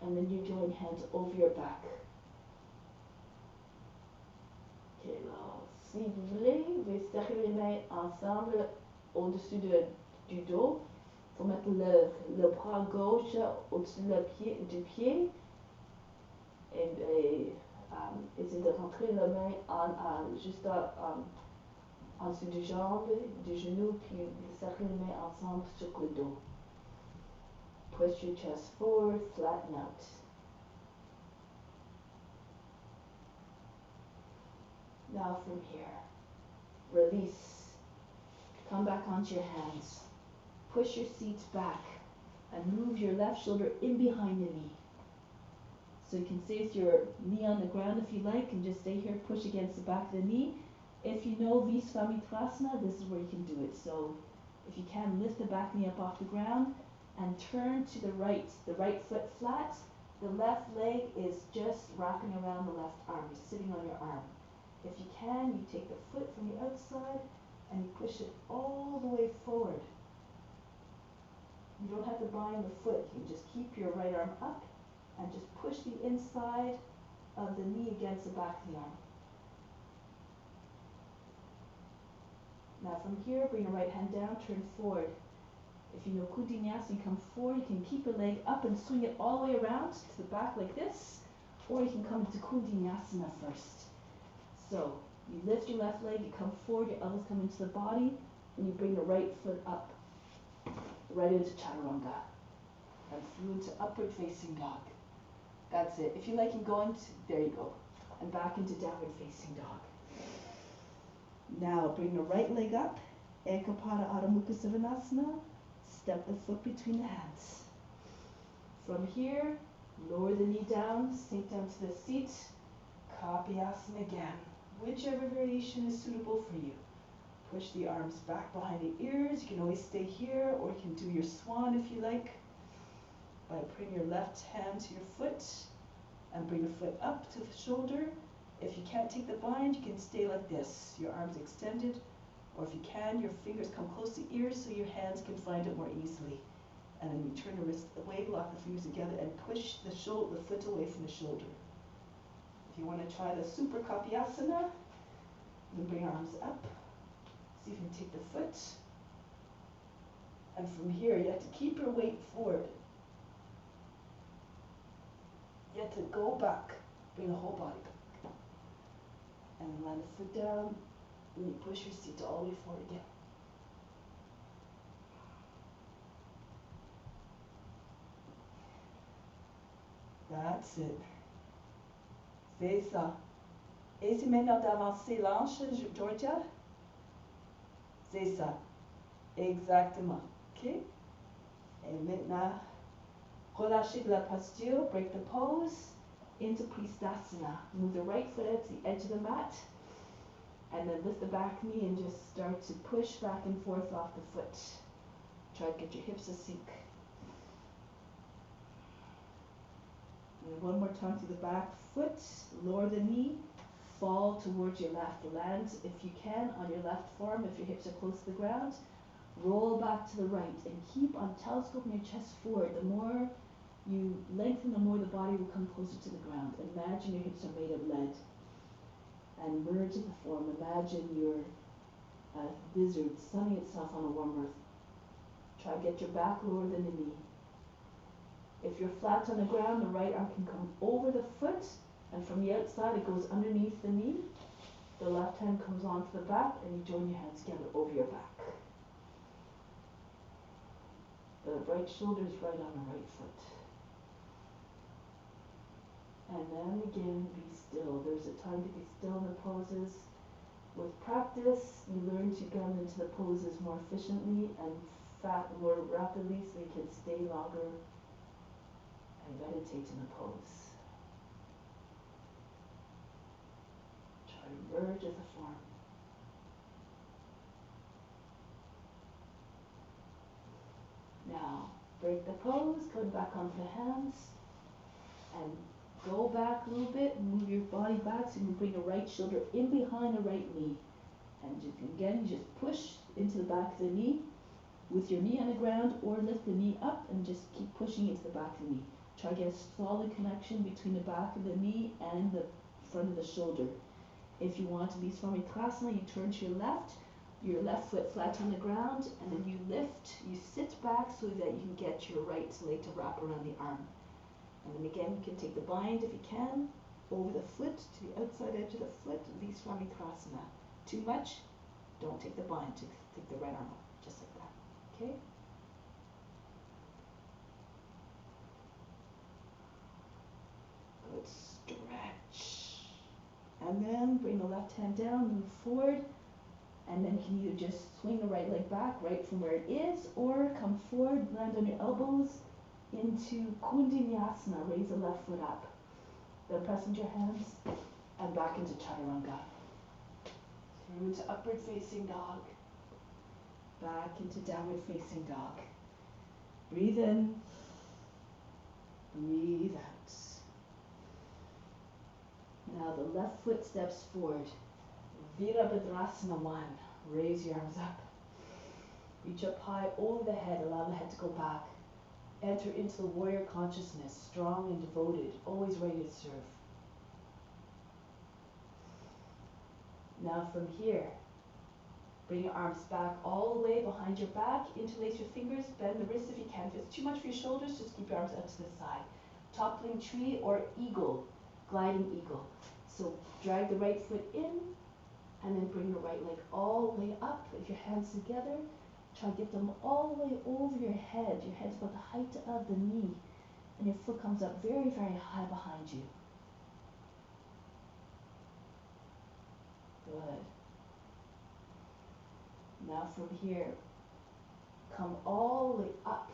And then you join hands over your back. Ok, alors, si vous voulez, vous pouvez serrer les mains ensemble au-dessus du dos pour mettre le bras gauche au-dessus du pied et essayer de rentrer la main juste en dessous des jambes, du genou, puis serrer les mains ensemble sur le dos. Push your chest forward, flatten out. Now from here, release. Come back onto your hands. Push your seat back and move your left shoulder in behind the knee. So you can stay with your knee on the ground if you like, and just stay here, push against the back of the knee. If you know Visvamitrasana, this is where you can do it. So if you can, lift the back knee up off the ground and turn to the right foot flat. The left leg is just wrapping around the left arm. You're sitting on your arm. If you can, you take the foot from the outside and you push it all the way forward. You don't have to bind the foot. You can just keep your right arm up and just push the inside of the knee against the back of the arm. Now from here, bring your right hand down, turn forward. If you know Kundinyasa, you come forward, you can keep your leg up and swing it all the way around to the back like this, or you can come into Kundinyasana first. So you lift your left leg, you come forward, your elbows come into the body, and you bring the right foot up, right into Chaturanga, and through into upward facing dog. That's it. If you like, you can go into, there you go, and back into downward facing dog. Now bring the right leg up, Ekapada Adho Mukha Svanasana. Step the foot between the hands. From here, lower the knee down, sink down to the seat, Kapyasana again. Whichever variation is suitable for you. Push the arms back behind the ears. You can always stay here, or you can do your swan if you like, by putting your left hand to your foot and bring the foot up to the shoulder, If you can't take the bind, you can stay like this, your arms extended, or if you can, your fingers come close to ears so your hands can find it more easily. And then you turn the wrist away, lock the fingers together, and push the foot away from the shoulder. If you want to try the Super Kapyasana, you can bring your arms up. See if you can take the foot. And from here, you have to keep your weight forward. You have to go back, bring the whole body back. And then land the foot down, and you push your seat all the way forward again. That's it. C'est ça. Et c'est maintenant d'avancer l'anche, Georgia. C'est ça. Exactement. OK? Et maintenant, relâchez de la posture, break the pose into Pristasana. Move the right foot out to the edge of the mat. And then lift the back knee and just start to push back and forth off the foot. Try to get your hips to sink. And one more time through the back foot, lower the knee, fall towards your left. Land, if you can, on your left forearm if your hips are close to the ground. Roll back to the right and keep on telescoping your chest forward. The more you lengthen, the more the body will come closer to the ground. Imagine your hips are made of lead. And merge in the form. Imagine you're a lizard sunning itself on a warm earth. Try to get your back lower than the knee. If you're flat on the ground, the right arm can come over the foot, and from the outside it goes underneath the knee. The left hand comes onto the back, and you join your hands together over your back. The right shoulder is right on the right foot. And then again, be still. There's a time to be still in the poses. With practice, you learn to come into the poses more efficiently and more rapidly so you can stay longer and meditate in the pose. Try to merge as a form. Now, break the pose, come back onto the hands, and go back a little bit, move your body back so you can bring the right shoulder in behind the right knee. And again, you just push into the back of the knee with your knee on the ground, or lift the knee up and just keep pushing into the back of the knee. Try to get a solid connection between the back of the knee and the front of the shoulder. If you want to be Svamitkrasana, you turn to your left foot flat on the ground, and then you lift, you sit back so that you can get your right leg to wrap around the arm. And then again, you can take the bind if you can, over the foot to the outside edge of the foot, and be Svamitkrasana. Too much, don't take the bind, take the right arm up, just like that. Okay? Good stretch. And then bring the left hand down, move forward, and then you can either just swing the right leg back right from where it is, or come forward, land on your elbows into Kundiniyasana, raise the left foot up. Then press into your hands and back into Chaturanga. Through to upward facing dog. Back into downward facing dog. Breathe in. Breathe out. Now the left foot steps forward. Virabhadrasana 1. Raise your arms up. Reach up high over the head. Allow the head to go back. Enter into the warrior consciousness, strong and devoted, always ready to serve. Now from here, bring your arms back all the way behind your back, interlace your fingers, bend the wrists if you can. If it's too much for your shoulders, just keep your arms out to the side. Toppling tree or eagle, gliding eagle. So drag the right foot in, and then bring the right leg all the way up with your hands together. Try to get them all the way over your head. Your head's about the height of the knee, and your foot comes up very, very high behind you. Good. Now from here, come all the way up.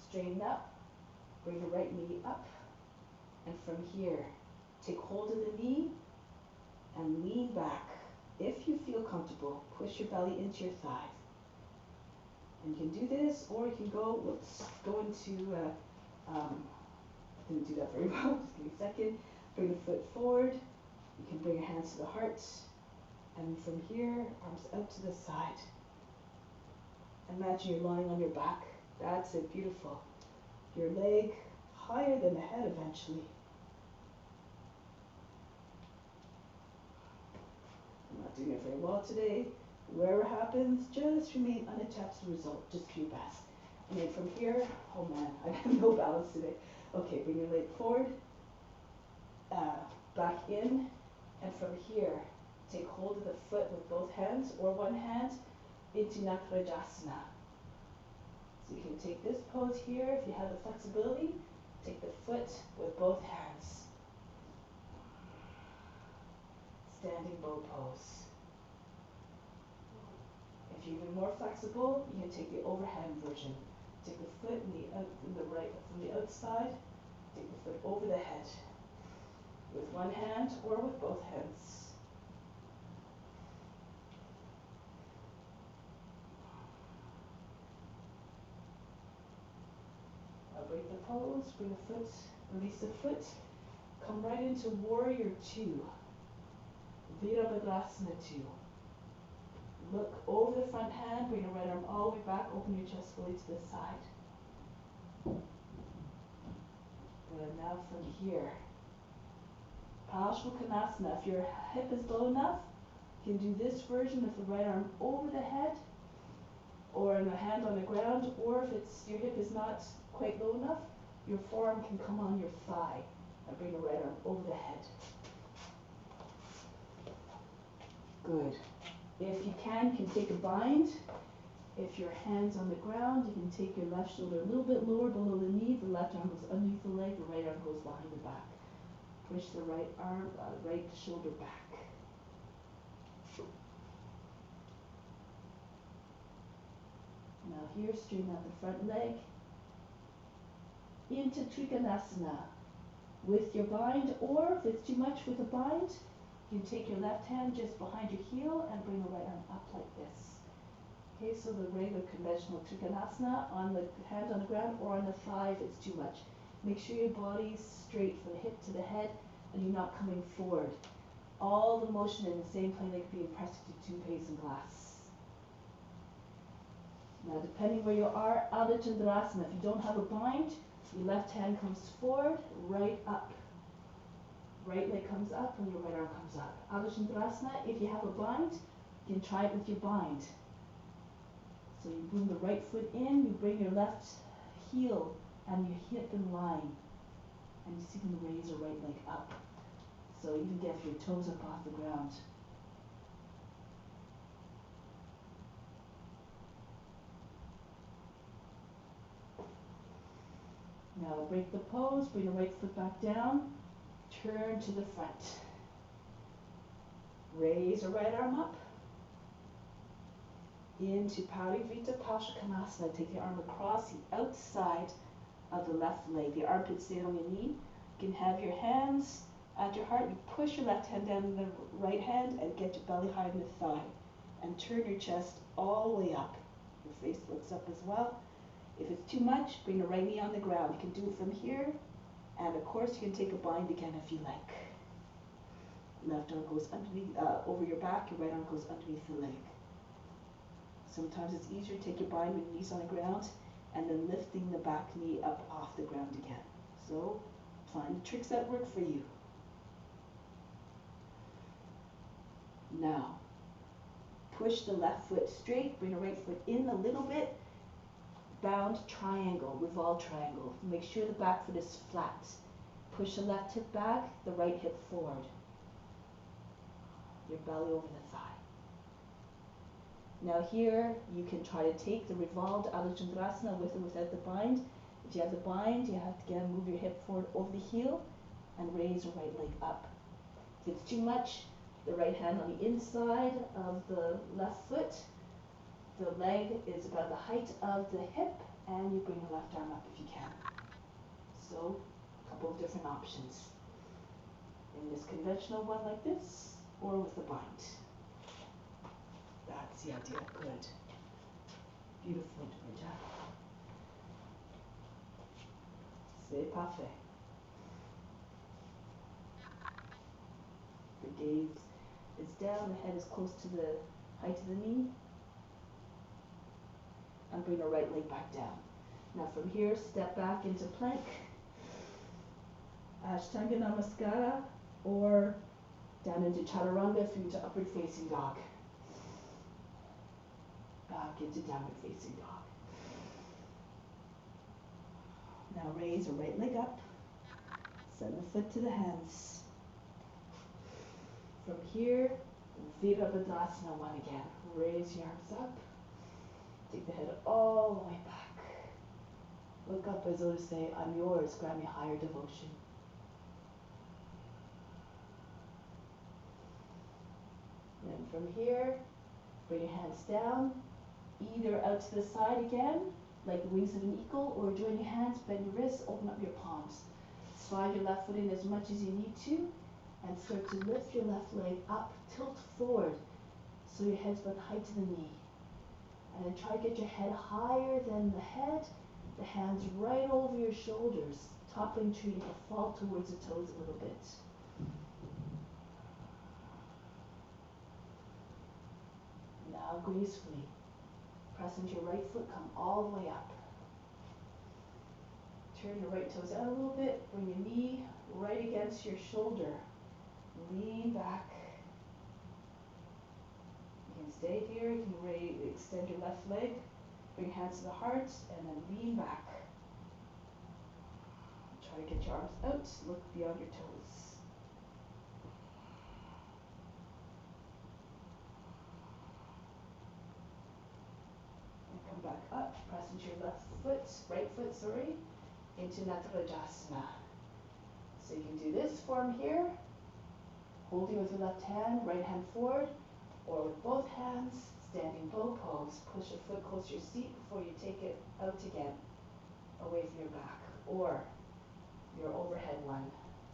Straighten up, bring the right knee up, and from here, take hold of the knee and lean back. If you feel comfortable, push your belly into your thighs. And you can do this, or you can go into, didn't do that very well, just give me a second. Bring the foot forward. You can bring your hands to the heart. And from here, arms out to the side. Imagine you're lying on your back. That's it, beautiful. Your leg higher than the head eventually. I'm not doing it very well today. Wherever happens, just remain unattached to the result. Just do your best. And then from here, oh man, I have no balance today. Okay, bring your leg forward, back in, and from here, take hold of the foot with both hands or one hand into Nakrajasana. So you can take this pose here if you have the flexibility. Take the foot with both hands. Standing bow pose. If you're even more flexible, you can take the overhand version. Take the foot in the right from the outside. Take the foot over the head with one hand or with both hands. Now break the pose, bring the foot, release the foot. Come right into Warrior 2. Virabhadrasana 2. Look over the front hand, bring your right arm all the way back, open your chest fully to the side. Good, now from here, Paschimottanasana. If your hip is low enough, you can do this version with the right arm over the head, or in a hand on the ground, or if your hip is not quite low enough, your forearm can come on your thigh and bring the right arm over the head. Good. If you can take a bind. If your hand's on the ground, you can take your left shoulder a little bit lower below the knee. The left arm goes underneath the leg. The right arm goes behind the back. Push the right arm, right shoulder back. Now here, straighten out the front leg. Into Trikonasana with your bind, or if it's too much with a bind, you can take your left hand just behind your heel and bring the right arm up like this. Okay, so the regular conventional Trikonasana on the hand on the ground or on the thigh if it's too much. Make sure your body's straight from the hip to the head and you're not coming forward. All the motion in the same plane like being pressed to toothpaste and glass. Now depending where you are, Ardha Chandrasana. If you don't have a bind, your left hand comes forward, right up. Right leg comes up and your right arm comes up. Ardha Chandrasana, if you have a bind, you can try it with your bind. So you bring the right foot in, you bring your left heel and your hip in line. And you see them raise your right leg up. So even get your toes up off the ground. Now break the pose, bring the right foot back down, turn to the front. Raise your right arm up. Into Parivrita Paschimottanasana. Take the arm across the outside of the left leg. The armpit stay on your knee. You can have your hands at your heart. You push your left hand down in the right hand and get your belly high in the thigh. And turn your chest all the way up. Your face looks up as well. If it's too much, bring the right knee on the ground. You can do it from here. And of course, you can take a bind again if you like. Left arm goes underneath, over your back. Your right arm goes underneath the leg. Sometimes it's easier to take your bind with your knees on the ground and then lifting the back knee up off the ground again. So find the tricks that work for you. Now, push the left foot straight, bring the right foot in a little bit. Bound triangle, revolved triangle. Make sure the back foot is flat. Push the left hip back, the right hip forward. Your belly over the thigh. Now here, you can try to take the revolved Ardha Chandrasana with or without the bind. If you have the bind, you have to again move your hip forward over the heel and raise your right leg up. If it's too much, the right hand on the inside of the left foot. The leg is about the height of the hip, and you bring your left arm up if you can. So, a couple of different options. In this conventional one like this, or with the bind. That's the idea. Good. Beautiful, Georgia. C'est parfait. gaze is down, the head is close to the height of the knee. And bring the right leg back down. Now from here, step back into plank, Ashtanga Namaskara, or down into Chaturanga through to upward facing dog. Back into downward facing dog. Now raise the right leg up, send the foot to the hands. From here, Virabhadrasana 1 again. Raise your arms up, take the head all the way back. Look up as though to say, I'm yours, grant me higher devotion. Then from here, bring your hands down, either out to the side again, like the wings of an eagle, or join your hands, bend your wrists, open up your palms. Slide your left foot in as much as you need to, and start to lift your left leg up, tilt forward, so your head's about the height of the knee. And then try to get your head higher than the head, the hands right over your shoulders, toppling tree to fall towards the toes a little bit. Now gracefully, press into your right foot, come all the way up. Turn your right toes out a little bit, bring your knee right against your shoulder. Lean back. You can stay here, you can extend your left leg, bring your hands to the heart, and then lean back. Try to get your arms out, look beyond your toes. Back up, press into your right foot, into Natarajasana. So you can do this form here, holding with your left hand, right hand forward, or with both hands, standing bow pose. Push your foot close to your seat before you take it out again, away from your back, or your overhead one.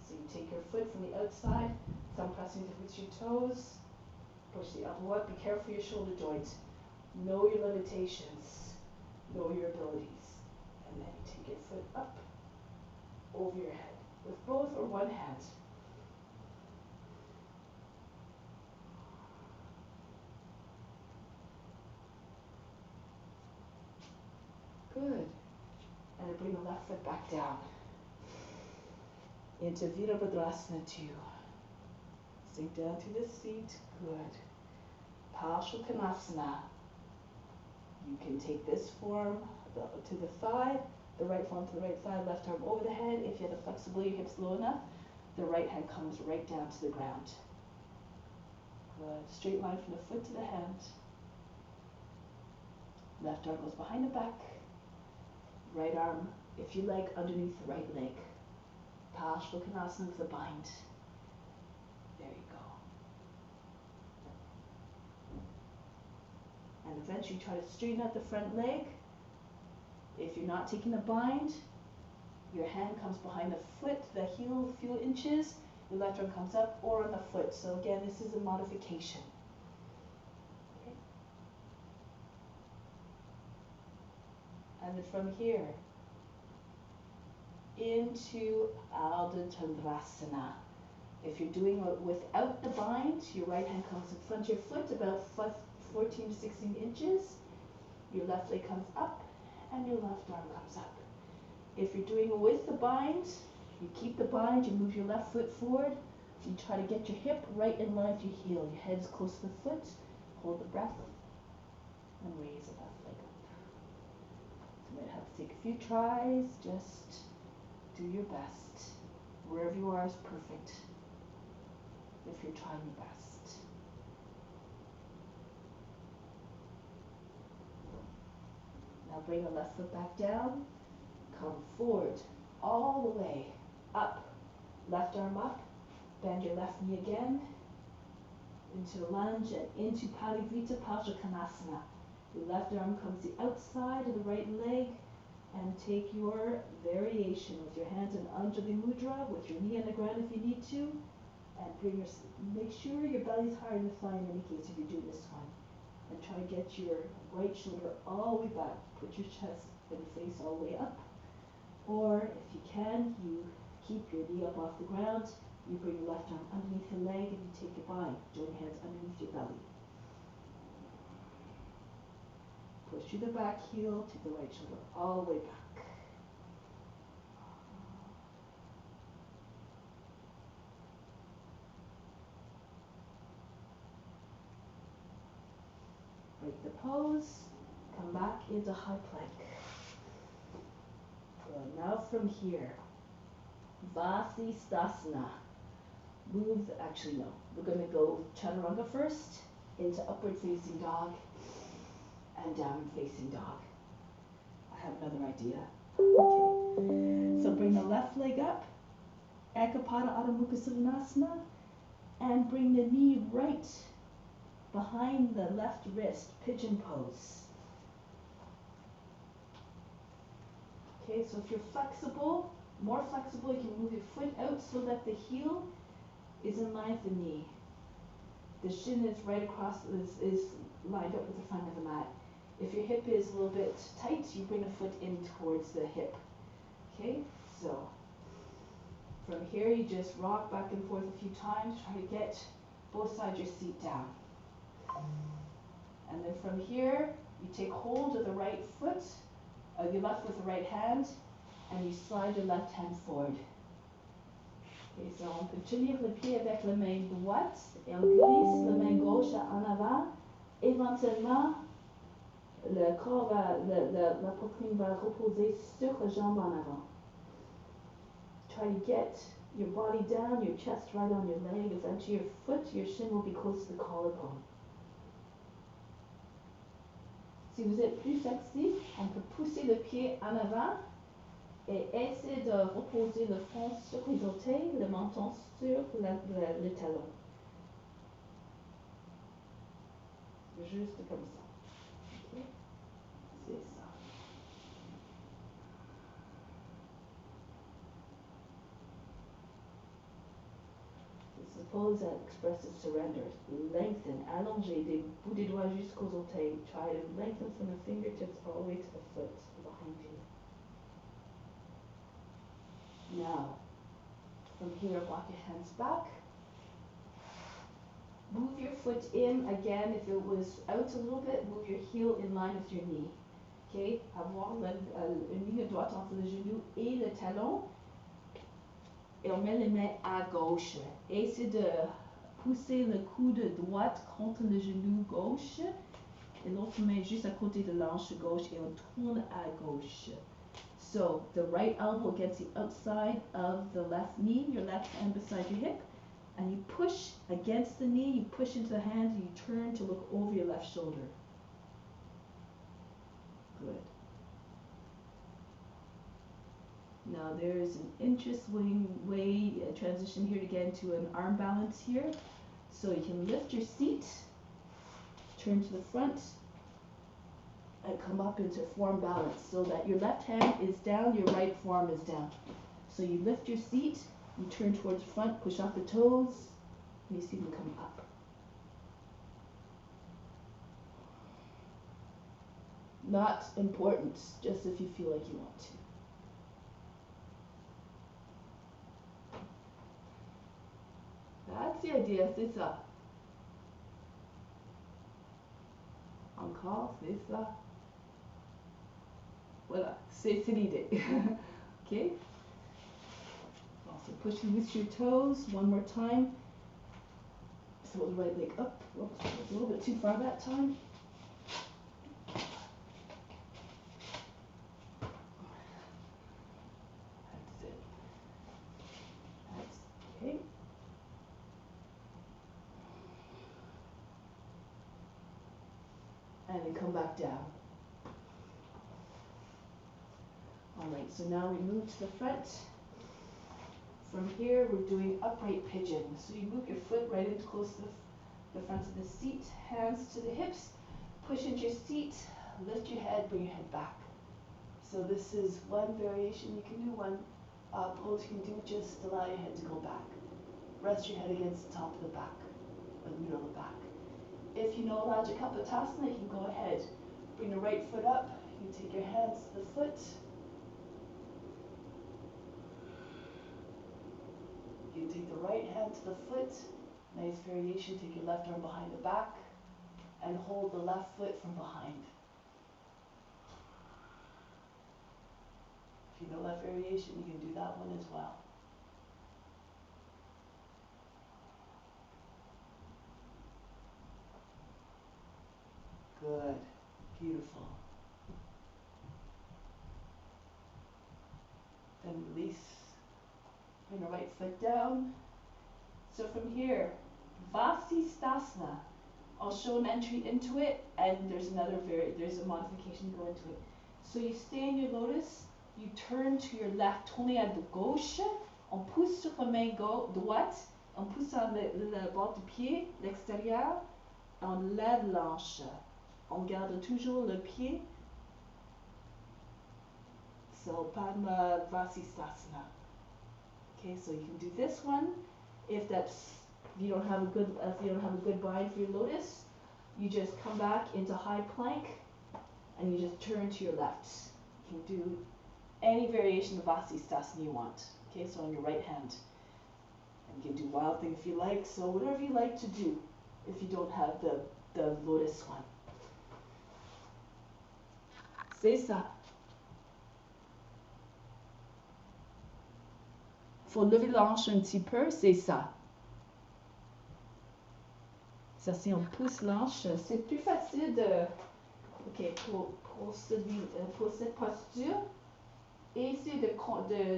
So you take your foot from the outside, thumb pressing with your toes, push the elbow up, be careful of your shoulder joints. Know your limitations, know your abilities, and then you take your foot up over your head with both or one hand. Good. And then bring the left foot back down into Virabhadrasana 2. Sink down to the seat. Good. Parsvakonasana. You can take this form to the thigh, the right forearm to the right thigh, left arm over the head. If you have the flexibility, your hips low enough, the right hand comes right down to the ground. Good. Straight line from the foot to the hand. Left arm goes behind the back. Right arm, if you like, underneath the right leg. Parsvakonasana with a bind. There you go. And eventually try to straighten out the front leg. If you're not taking a bind, your hand comes behind the foot, the heel a few inches, your left arm comes up or on the foot. So again, this is a modification. Okay. And then from here, into Ardha Chandrasana. If you're doing it without the bind, your right hand comes in front of your foot about 14 to 16 inches. Your left leg comes up and your left arm comes up. If you're doing it with the bind, you keep the bind, you move your left foot forward, you try to get your hip right in line with your heel. Your head is close to the foot, hold the breath, and raise the left leg up. You might have to take a few tries, just do your best. Wherever you are is perfect if you're trying your best. Now bring the left foot back down, come forward, all the way, up, left arm up, bend your left knee again, into lunge and into Parivrtta Parsvakonasana. Your left arm comes the outside of the right leg, and take your variation with your hands in Anjali Mudra, with your knee on the ground if you need to, and make sure your belly's higher than the thigh in any case if you're doing this one. And try to get your right shoulder all the way back. Put your chest and face all the way up. Or if you can, you keep your knee up off the ground, You bring your left arm underneath your leg and you take your bind. Join your hands underneath your belly. Push through the back heel, take the right shoulder all the way back. Break the pose, come back into high plank. Good. Now from here, Vasisthasana. Move, actually no, we're going to go Chaturanga first, into upward facing dog, and downward facing dog. I have another idea. Okay, so bring the left leg up, Ekapada Adho Mukha Svanasana, and bring the knee right behind the left wrist, pigeon pose. Okay, so if you're flexible, more flexible, you can move your foot out so that the heel is in line with the knee. The shin is right across, is lined up with the front of the mat. If your hip is a little bit tight, you bring a foot in towards the hip. Okay, so from here you just rock back and forth a few times, try to get both sides of your seat down. And then from here, you take hold of the right foot, your left with the right hand, and you slide your left hand forward. Okay, so on peut tenir le pied avec la main droite et on glisse la main gauche en avant. Éventuellement, le corps va, la poitrine va reposer sur la jambe en avant. Try to get your body down, your chest right on your leg. Eventually your foot, your shin will be close to the collarbone. Si vous êtes plus flexible, on peut pousser le pied en avant et essayer de reposer le front sur les orteils, le menton sur le talon. Juste comme ça. Okay. C'est ça. This pose that expresses surrender. Lengthen, allonger des bouts des doigts jusqu'aux orteils. Try to lengthen from the fingertips all the way to the foot behind you. Now, from here, walk your hands back. Move your foot in. Again, if it was out a little bit, move your heel in line with your knee. Okay? Avoir une ligne droite entre le genou et le talon. Et on met les mains à gauche. Essayez de pousser le coude droite contre le genou gauche. Et l'autre main juste à côté de l'hanche gauche. Et on tourne à gauche. So, the right elbow against the outside of the left knee, your left hand beside your hip. And you push against the knee, you push into the hand, and you turn to look over your left shoulder. Good. Now there's an interesting way, transition here to get into an arm balance here. So you can lift your seat, turn to the front, and come up into forearm balance so that your left hand is down, your right forearm is down. So you lift your seat, you turn towards the front, push off the toes, and you see them come up. Not important, just if you feel like you want to. That's the idea, c'est ça. Encore, c'est ça. Voilà, c'est l'idée. Okay? Also pushing with your toes one more time. Throw the right leg up. Whoops, a little bit too far that time. That's it. That's okay. And then come back down. Alright, so now we move to the front. From here, we're doing upright pigeon. So you move your foot right into close to the front of the seat, hands to the hips, push into your seat, lift your head, bring your head back. So this is one variation you can do, one pose you can do, just allow your head to go back. Rest your head against the top of the back, or the middle of the back. If you know Raja Kapotasana, you can go ahead. Bring the right foot up, you take your hands to the foot. You take the right hand to the foot. Nice variation, take your left arm behind the back and hold the left foot from behind. If you know that variation, you can do that one as well. Good. Beautiful. Then release. Bring the right foot down. So from here, Vasisthasana. I'll show an entry into it, and there's a modification to go into it. So you stay in your lotus, you turn to your left, tournez à gauche, on pousse sur la main droite, on pousse sur le bord du pied, l'extérieur, on lève l'hanche. On garde toujours le pied. So Padma Vasisthasana. Okay, so you can do this one. If you don't have a good bind for your lotus, you just come back into high plank and you just turn to your left. You can do any variation of Vasisthasana you want. Okay, so on your right hand. And you can do wild thing if you like. So whatever you like to do if you don't have the lotus one. C'est ça. Faut lever la hanche un petit peu, c'est ça. Ça, si on pousse l'hanche, c'est plus facile de... Ok, pour cette posture, essayer de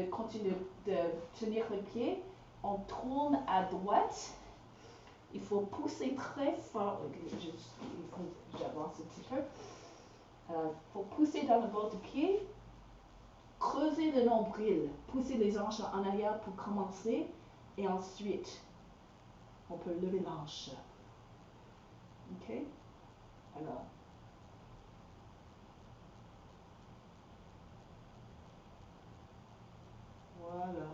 continuer de tenir le pied. On tourne à droite. Il faut pousser très fort. J'avance un petit peu. Il faut pousser dans le bord du pied. Creuser le nombril. Pousser les hanches en arrière pour commencer. Et ensuite, on peut lever l'hanche. Ok? Alors. Voilà.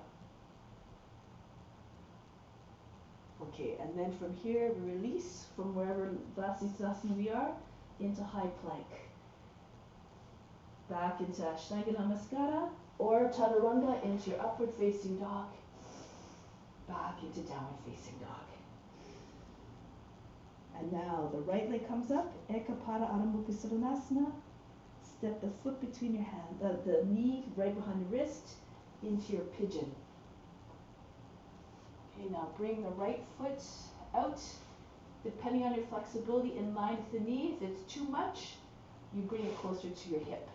Okay, and then from here we release from wherever Vasisthasana we are into high plank. Back into Ashtanga Namaskara or Chaturanga into your upward facing dog. Back into downward facing dog. And now the right leg comes up, Ekapada Adho Mukha Svanasana. Step the foot between your hand, the knee right behind the wrist into your pigeon. Okay, now bring the right foot out, depending on your flexibility, in line with the knee. If it's too much, you bring it closer to your hip.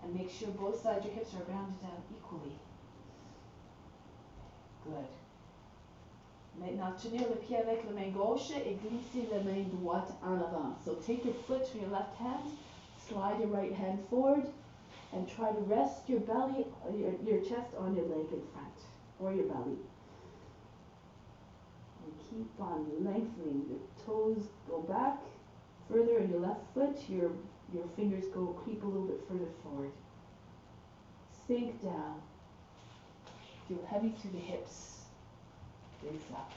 And make sure both sides of your hips are rounded down equally. Good. Maintenant, tenir le pied avec la main gauche et glisser la main droite en avant. So take your foot to your left hand, slide your right hand forward, and try to rest your belly, your chest on your leg in front, or your belly. And keep on lengthening. Your toes go back further in your left foot. Your fingers creep a little bit further forward. Sink down. Feel heavy through the hips. Raise up.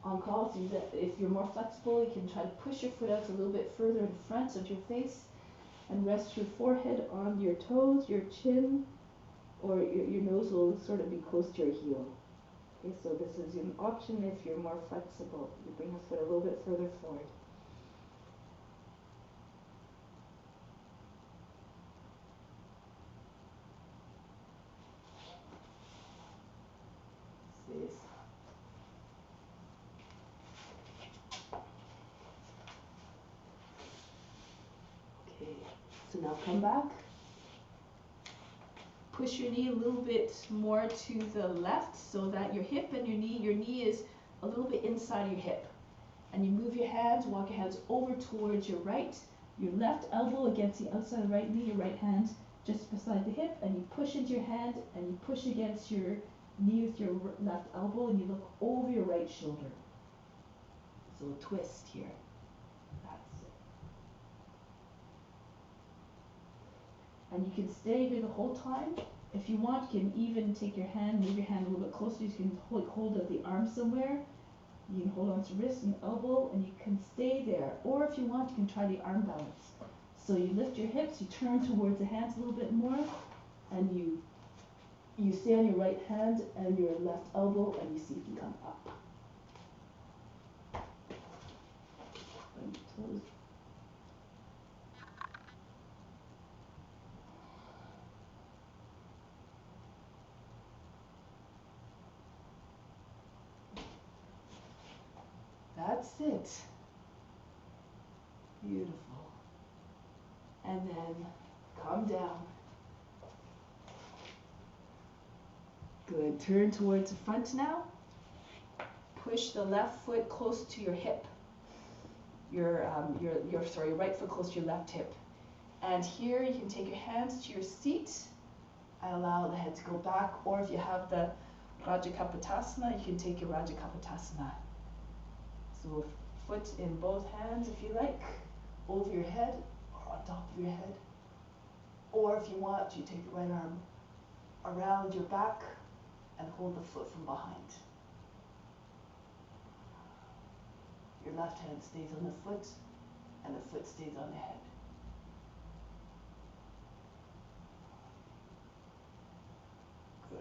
Encore, if you're more flexible, you can try to push your foot out a little bit further in front of your face and rest your forehead on your toes, your chin, or your nose will sort of be close to your heel. Okay, so this is an option if you're more flexible. You bring your foot a little bit further forward. Okay, so now come back. Push your knee a little bit more to the left so that your hip and your knee is a little bit inside your hip. And you move your hands, walk your hands over towards your right, your left elbow against the outside of the right knee, your right hand just beside the hip, and you push into your hand and you push against your knee with your left elbow and you look over your right shoulder. So a twist here. That's it. And you can stay here the whole time. If you want, you can even take your hand, move your hand a little bit closer. You can hold of the arm somewhere. You can hold on to wrist and elbow, and you can stay there. Or if you want, you can try the arm balance. So you lift your hips, you turn towards the hands a little bit more, and you You stay on your right hand and your left elbow, and you see if you come up. That's it. Beautiful. And then come down. Good. Turn towards the front now. Push the left foot close to your hip. Your right foot close to your left hip. And here you can take your hands to your seat and allow the head to go back. Or if you have the Rajakapatasana, you can take your Rajakapatasana. So foot in both hands if you like, over your head or on top of your head. Or if you want, you take the right arm around your back and hold the foot from behind. Your left hand stays on the foot and the foot stays on the head. Good.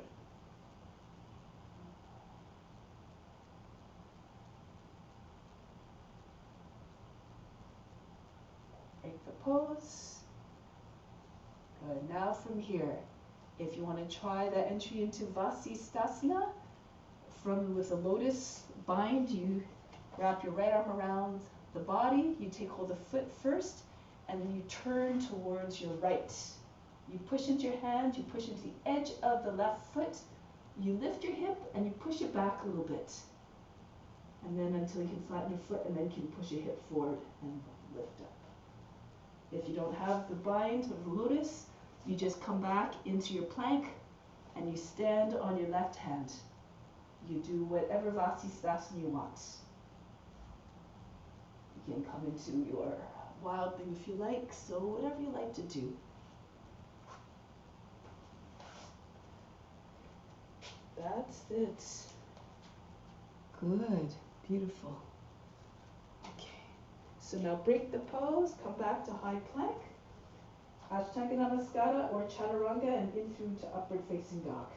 Break the pose. Good. Now from here, if you want to try the entry into Vasisthasana, with a lotus bind, you wrap your right arm around the body, you take hold of the foot first, and then you turn towards your right. You push into your hand, you push into the edge of the left foot, you lift your hip, and you push it back a little bit. And then until you can flatten your foot, and then you can push your hip forward and lift up. If you don't have the bind of the lotus, you just come back into your plank, and you stand on your left hand. You do whatever Vasisthasana you want. You can come into your wild thing if you like, so whatever you like to do. That's it. Good. Beautiful. Okay. So now break the pose, come back to high plank, Ashtanga Namaskara or Chaturanga, and in through to upward facing dog.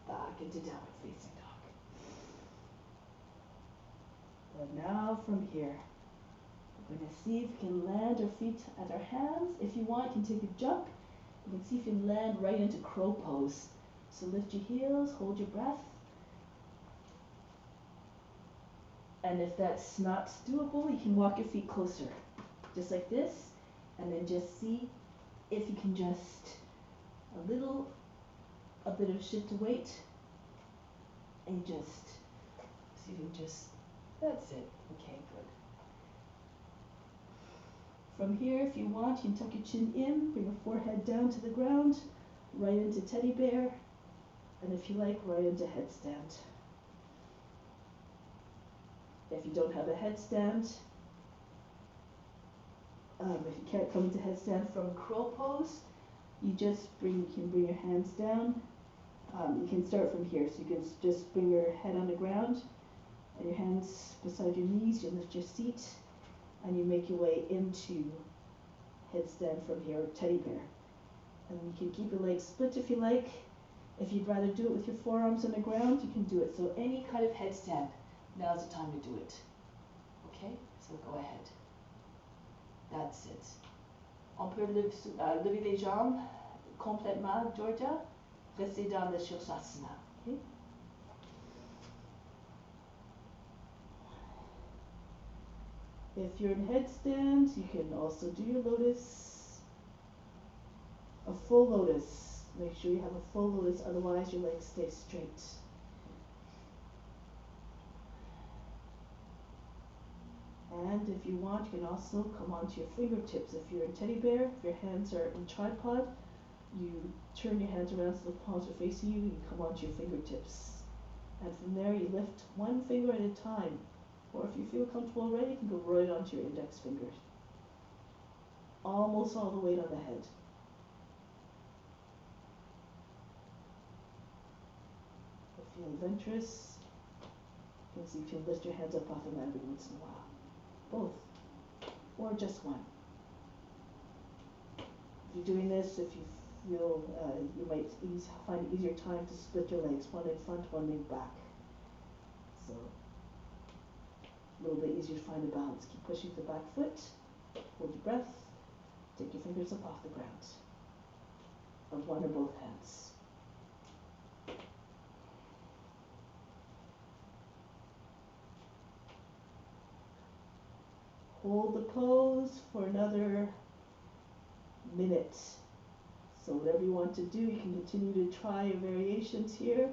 Back into downward facing dog. And now from here, we're going to see if we can land our feet at our hands. If you want, you can take a jump. You can see if you can land right into crow pose. So lift your heels, hold your breath. And if that's not doable, you can walk your feet closer, just like this. And then just see if you can just a bit of shift to weight. And just see if you can that's it. Okay, good. From here, if you want, you can tuck your chin in, bring your forehead down to the ground, right into teddy bear, and if you like, right into headstand. If you don't have a headstand, if you can't come into headstand from crow pose, you can bring your hands down. You can start from here, so you can just bring your head on the ground and your hands beside your knees. You lift your seat and you make your way into headstand from here, teddy bear. And you can keep your legs split if you like. If you'd rather do it with your forearms on the ground, you can do it. So any kind of headstand, now's the time to do it. Okay, so go ahead. That's it. On peut lever les jambes complètement, Georgia. Restez dans le Shirshasana. Okay? If you're in headstand, you can also do your lotus. A full lotus. Make sure you have a full lotus, otherwise your legs stay straight. And if you want, you can also come onto your fingertips. If you're in teddy bear, if your hands are in tripod, you turn your hands around so the palms are facing you, and you come onto your fingertips. And from there, you lift one finger at a time. Or if you feel comfortable already, you can go right onto your index fingers. Almost all the weight on the head. If you're adventurous, you can see if you can lift your hands up off the mat every once in a while. Both. Or just one. you're doing this, if you feel you might find it easier time to split your legs, one leg front, one leg back. So a little bit easier to find a balance. Keep pushing the back foot, hold your breath, take your fingers up off the ground, of one or both hands. Hold the pose for another minute. So whatever you want to do, you can continue to try your variations here,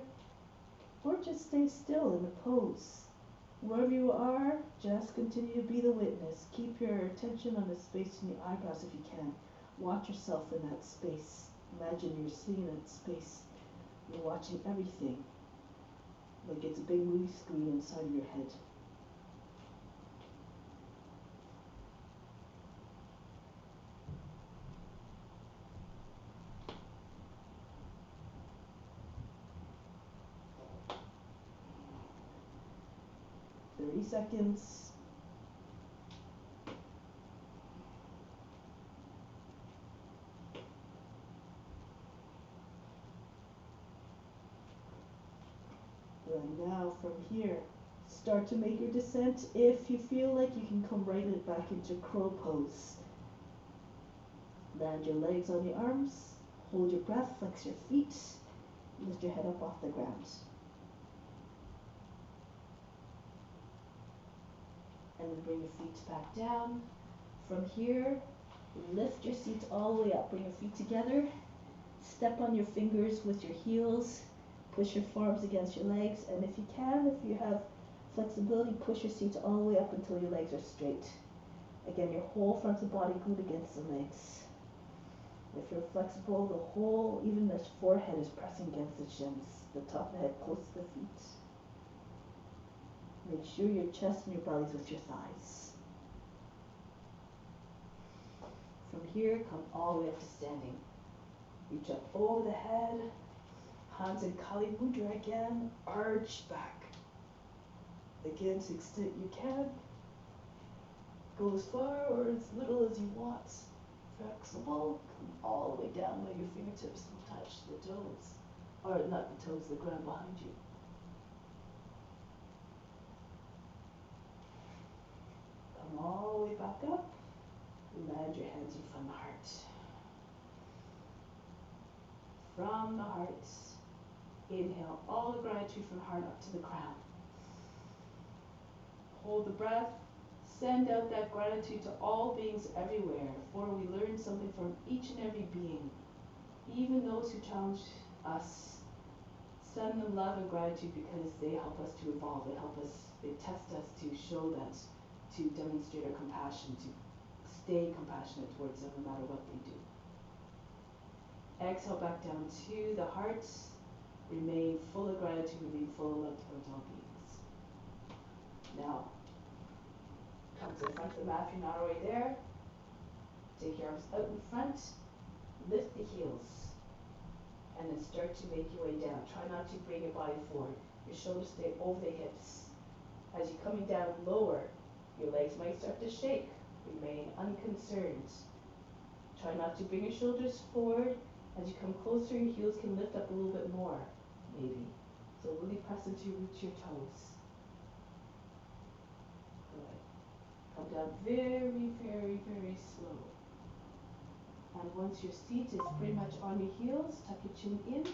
or just stay still in the pose. Wherever you are, just continue to be the witness. Keep your attention on the space in your eyebrows if you can. Watch yourself in that space. Imagine you're sitting in that space. You're watching everything, like it's a big movie screen inside of your head. 30 seconds. And now from here, start to make your descent. If you feel like you can come right back into crow pose. Land your legs on your arms, hold your breath, flex your feet, lift your head up off the ground. And then bring your feet back down. From here, lift your seat all the way up. Bring your feet together. Step on your fingers with your heels. Push your forearms against your legs. And if you can, if you have flexibility, push your seat all the way up until your legs are straight. Again, your whole front of body glued against the legs. If you're flexible, the whole, even the forehead is pressing against the shins. The top of the head close to the feet. Make sure your chest and your belly's with your thighs. From here, come all the way up to standing. Reach up over the head. Hands in Kali Mudra again. Arch back. Again, to the extent you can. Go as far or as little as you want. Flexible. Come all the way down where your fingertips will touch the toes. Or not the toes, the ground behind you. Come all the way back up. Land your hands in front of the heart. From the heart, inhale all the gratitude from the heart up to the crown. Hold the breath. Send out that gratitude to all beings everywhere, for we learn something from each and every being, even those who challenge us. Send them love and gratitude because they help us to evolve. They help us, they test us to show that, to demonstrate our compassion, to stay compassionate towards them no matter what they do. Exhale back down to the heart. Remain full of gratitude, remain full of love towards all beings. Now, come to the front of the mat if you're not already there. Take your arms out in front. Lift the heels. And then start to make your way down. Try not to bring your body forward. Your shoulders stay over the hips. As you're coming down lower, your legs might start to shake. Remain unconcerned. Try not to bring your shoulders forward. As you come closer, your heels can lift up a little bit more, maybe. So really press into your roots, your toes. Good. Come down very, very, very slow. And once your seat is pretty much on your heels, tuck your chin in.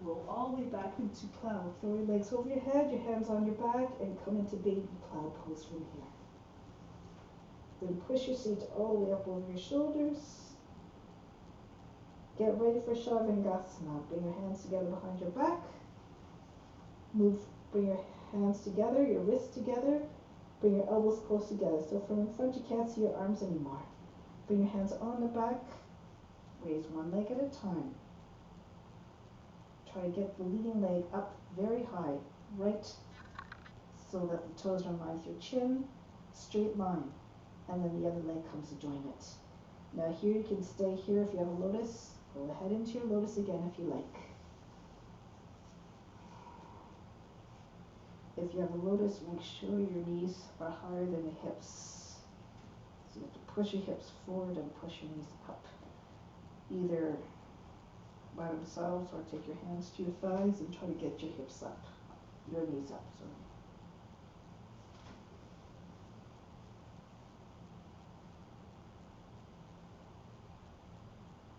Roll all the way back into cloud. Throw your legs over your head, your hands on your back, and come into baby cloud pose from here. Then push your seat all the way up over your shoulders. Get ready for Shavangasana. Bring your hands together behind your back. Bring your hands together, your wrists together. Bring your elbows close together. So from in front, you can't see your arms anymore. Bring your hands on the back. Raise one leg at a time. Try to get the leading leg up very high, right, so that the toes are in line with your chin, straight line. And then the other leg comes to join it. Now here you can stay here if you have a lotus. Go ahead into your lotus again if you like. If you have a lotus, make sure your knees are higher than the hips. So you have to push your hips forward and push your knees up. either by themselves or take your hands to your thighs and try to get your hips up, your knees up, sorry.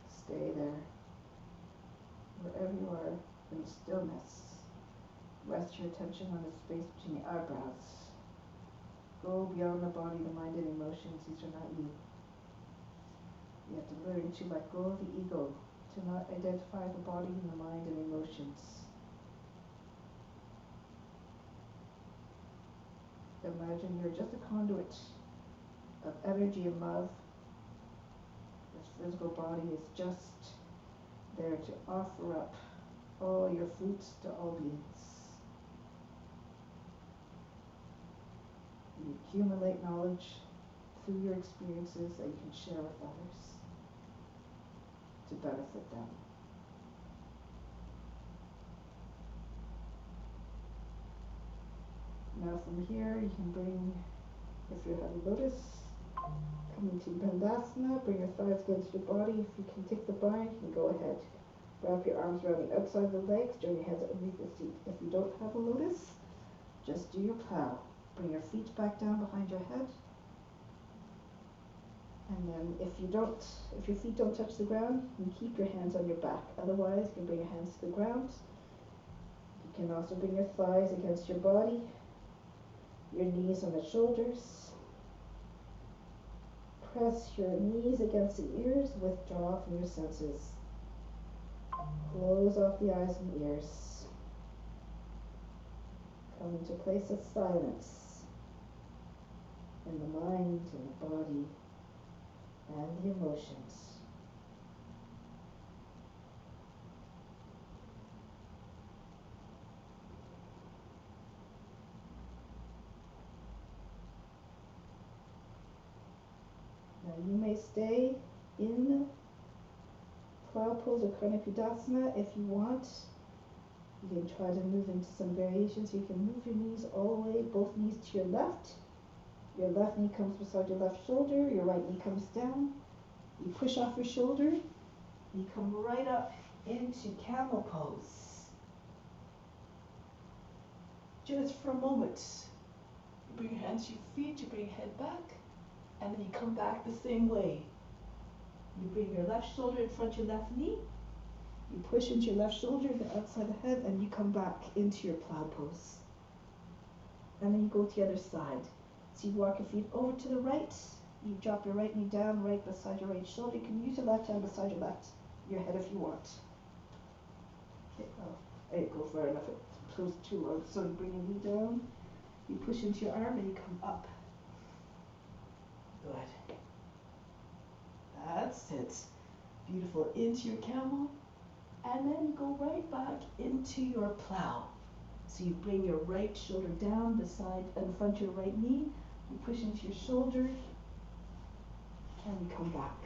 Stay there, wherever you are, in stillness. Rest your attention on the space between the eyebrows. Go beyond the body, the mind, and emotions. These are not you. You have to learn to let go of the ego, to not identify the body and the mind and emotions. Imagine you're just a conduit of energy and love. This physical body is just there to offer up all your fruits to all beings. You accumulate knowledge through your experiences that you can share with others to benefit them. Now from here you can bring, if you have a lotus, come into Bandhasana, bring your thighs against your body. If you can take the bind, you can go ahead. Wrap your arms around the outside of the legs, join your hands underneath the seat. If you don't have a lotus, just do your plow. Bring your feet back down behind your head. And then if your feet don't touch the ground, you can keep your hands on your back. Otherwise, you can bring your hands to the ground. You can also bring your thighs against your body, your knees on the shoulders. Press your knees against the ears, withdraw from your senses. Close off the eyes and ears. Come into a place of silence in the mind, in the body, and the emotions. Now you may stay in plow pose or Karnapidasana if you want. You can try to move into some variations. You can move your knees all the way, both knees to your left. Your left knee comes beside your left shoulder, your right knee comes down. You push off your shoulder, and you come right up into camel pose. Just for a moment. You bring your hands to your feet, you bring your head back, and then you come back the same way. You bring your left shoulder in front of your left knee. You push into your left shoulder, the outside of the head, and you come back into your plow pose. And then you go to the other side. So you walk your feet over to the right. You drop your right knee down right beside your right shoulder. You can use your left hand beside your head if you want. Okay, oh, I didn't go far enough. It goes too low. So you bring your knee down. You push into your arm and you come up. Good. That's it. Beautiful. Into your camel. And then you go right back into your plow. So you bring your right shoulder down beside in front of your right knee. You push into your shoulder. And you come back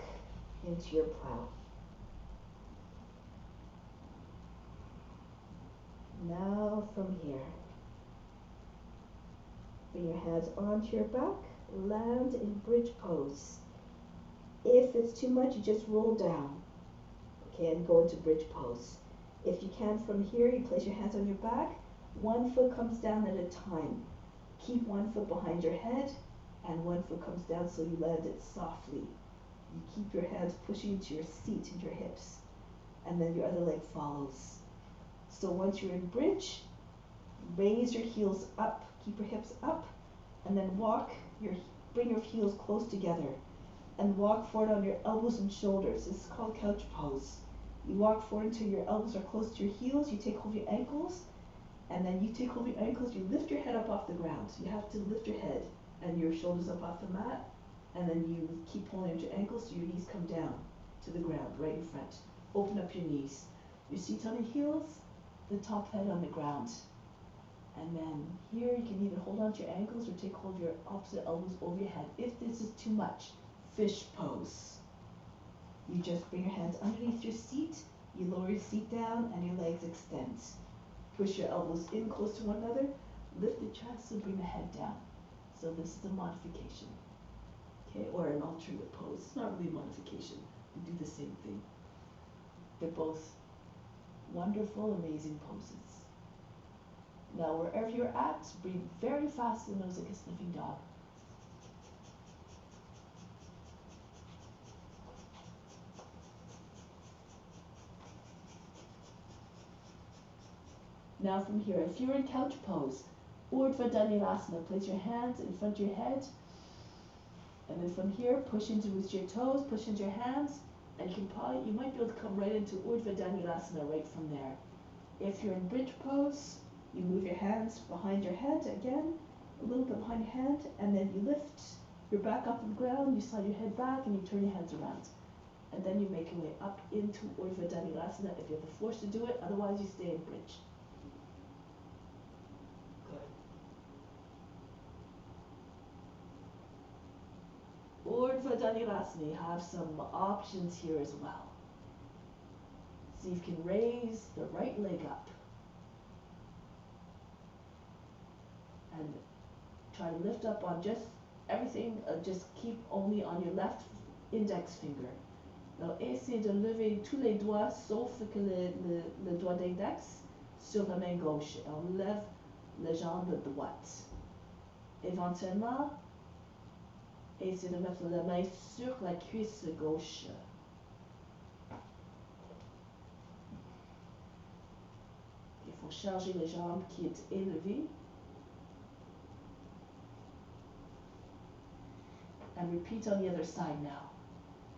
into your plow. Now from here, bring your hands onto your back, land in bridge pose. If it's too much, you just roll down, okay, and go into bridge pose. If you can from here, you place your hands on your back, one foot comes down at a time. Keep one foot behind your head, and one foot comes down so you land it softly. You keep your hands pushing into your seat, into your hips, and then your other leg follows. So once you're in bridge, raise your heels up, keep your hips up, and then bring your heels close together, and walk forward on your elbows and shoulders. This is called couch pose. You walk forward until your elbows are close to your heels, you take hold of your ankles, and then you take hold of your ankles, you lift your head up off the ground. You have to lift your head and your shoulders up off the mat, and then you keep holding onto your ankles so your knees come down to the ground, right in front. Open up your knees. Your seat on your heels, the top head on the ground. And then here you can either hold onto your ankles or take hold of your opposite elbows over your head. If this is too much, fish pose. You just bring your hands underneath your seat, you lower your seat down, and your legs extend. Push your elbows in close to one another, lift the chest and bring the head down. So this is a modification, okay, or an alternate pose. It's not really a modification. We do the same thing. They're both wonderful, amazing poses. Now, wherever you're at, breathe very fast in the nose like a sniffing dog. Now from here, if you're in couch pose, Urdhva Dhanurasana, place your hands in front of your head, and then from here, push into with your toes, push into your hands, and you might be able to come right into Urdhva Dhanurasana right from there. If you're in bridge pose, you move your hands behind your head again, a little bit behind your head, and then you lift your back up on the ground, you slide your head back, and you turn your hands around. And then you make your way up into Urdhva Dhanurasana if you have the force to do it, otherwise you stay in bridge. Urdhva Dhanurasana, you have some options here as well. So you can raise the right leg up and try to lift up on just everything, just keep only on your left index finger. Alors, essayez de lever tous les doigts sauf que le doigt d'index sur la main gauche. On lève la jambe droite. Éventuellement, essayez de mettre la main sur la cuisse gauche. Il faut charger les jambes qui est élevée. And repeat on the other side now.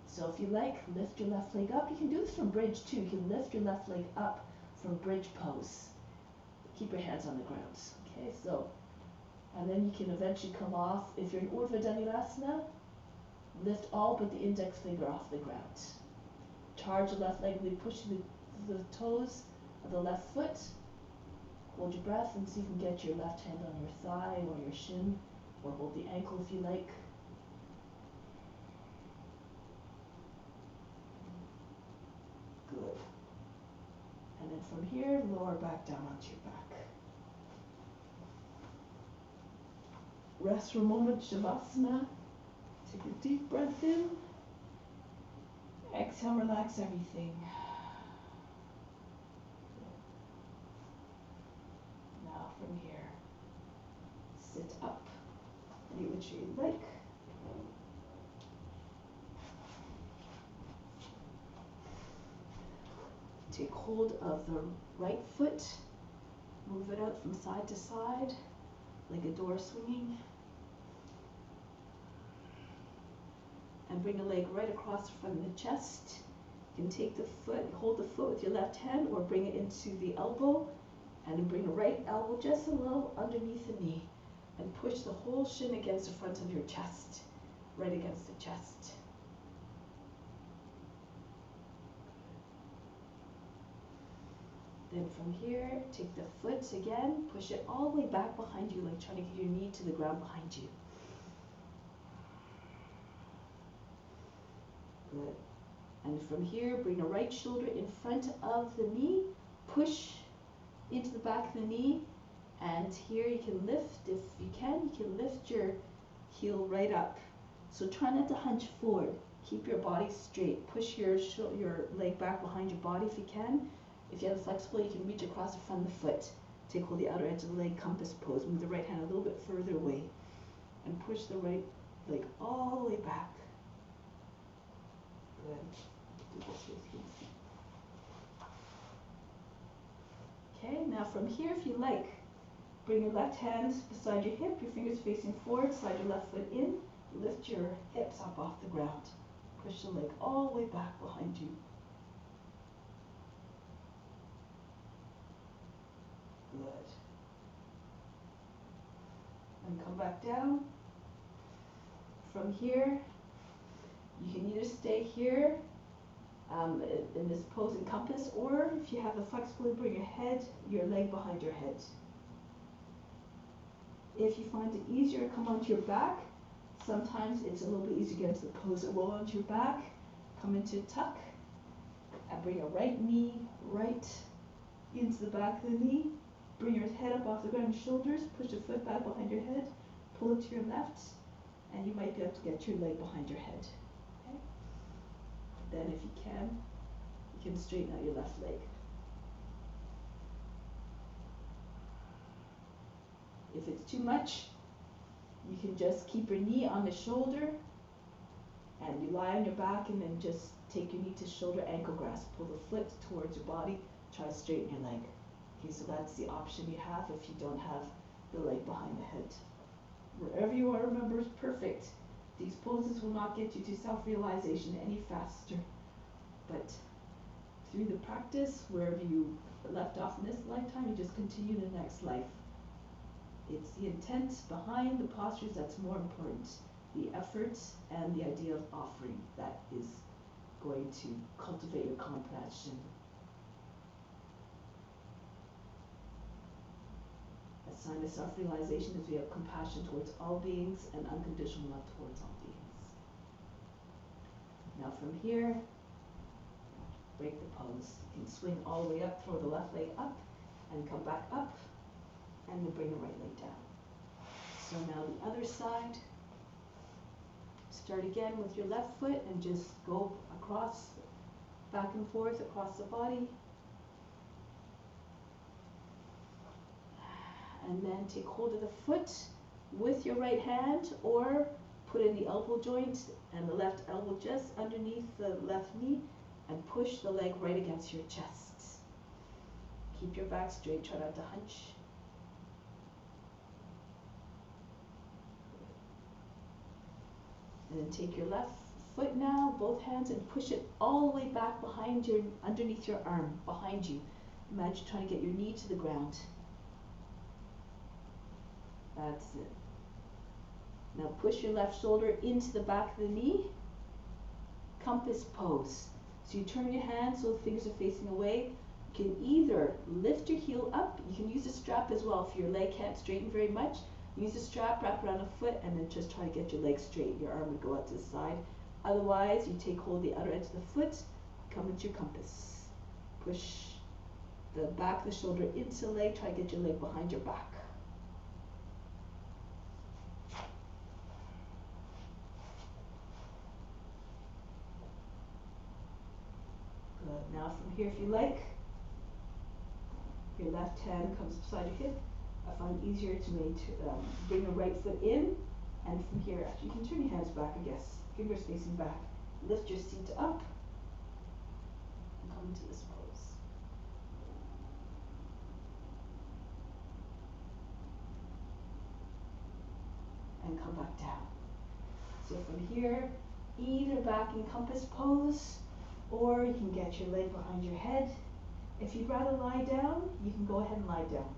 So if you like, lift your left leg up. You can do this from bridge too. You can lift your left leg up from bridge pose. Keep your hands on the ground. Okay, so, and then you can eventually come off. If you're in Urdhva Dhanurasana, lift all but the index finger off the ground. Charge the left leg, push the toes of the left foot. Hold your breath and see if you can get your left hand on your thigh or your shin, or hold the ankle if you like. Good. And then from here, lower back down onto your back. Rest for a moment, Shavasana. Take a deep breath in. Exhale, relax everything. Now from here, sit up. Any which way you like. Take hold of the right foot, move it out from side to side, like a door swinging, and bring a leg right across the front of the chest. You can take the foot, hold the foot with your left hand, or bring it into the elbow, and then bring the right elbow just a little underneath the knee, and push the whole shin against the front of your chest, right against the chest. Then from here, take the foot again, push it all the way back behind you, like trying to get your knee to the ground behind you. Good. And from here, bring the right shoulder in front of the knee, push into the back of the knee, and here you can lift, if you can lift your heel right up. So try not to hunch forward. Keep your body straight. Push your leg back behind your body if you can. If you have flexible, you can reach across the front of the foot. Take hold of the outer edge of the leg, compass pose. Move the right hand a little bit further away. And push the right leg all the way back. Good. Do this with you. Okay, now from here, if you like, bring your left hand beside your hip, your fingers facing forward, slide your left foot in, lift your hips up off the ground. Push the leg all the way back behind you. Good. And come back down. From here, you can either stay here in this pose and compass, or if you have the flexibility, bring your leg behind your head. If you find it easier to come onto your back, sometimes it's a little bit easier to get into the pose and roll onto your back. Come into a tuck and bring your right knee right into the back of the knee. Bring your head up off the ground, shoulders, push the foot back behind your head, pull it to your left, and you might be able to get your leg behind your head. Okay? Then if you can, you can straighten out your left leg. If it's too much, you can just keep your knee on the shoulder and you lie on your back and then just take your knee to shoulder, ankle grasp, pull the foot towards your body, try to straighten your leg. Okay, so that's the option you have if you don't have the leg behind the head. Wherever you are, remember, is perfect. These poses will not get you to self-realization any faster, but through the practice, wherever you left off in this lifetime, you just continue the next life. It's the intent behind the postures that's more important. The effort and the idea of offering that is going to cultivate your compassion. A sign of self-realization is we have compassion towards all beings and unconditional love towards all beings. Now from here, break the pose. You can swing all the way up, throw the left leg up, and come back up, and then bring the right leg down. So now the other side. Start again with your left foot and just go across, back and forth across the body. And then take hold of the foot with your right hand, or put in the elbow joint and the left elbow just underneath the left knee and push the leg right against your chest. Keep your back straight, try not to hunch. And then take your left foot now, both hands, and push it all the way back behind your, underneath your arm, behind you. Imagine trying to get your knee to the ground. That's it. Now push your left shoulder into the back of the knee. Compass pose. So you turn your hands so the fingers are facing away. You can either lift your heel up, you can use a strap as well if your leg can't straighten very much. Use a strap, wrap around a foot, and then just try to get your leg straight. Your arm would go out to the side. Otherwise, you take hold of the outer edge of the foot, come into your compass. Push the back of the shoulder into the leg, try to get your leg behind your back. Good. Now from here, if you like, your left hand comes beside your hip. I find it easier to bring the right foot in, and from here, actually you can turn your hands back, I guess, fingers facing back. Lift your seat up, and come into this pose. And come back down. So from here, either back in compass pose, or you can get your leg behind your head. If you'd rather lie down, you can go ahead and lie down.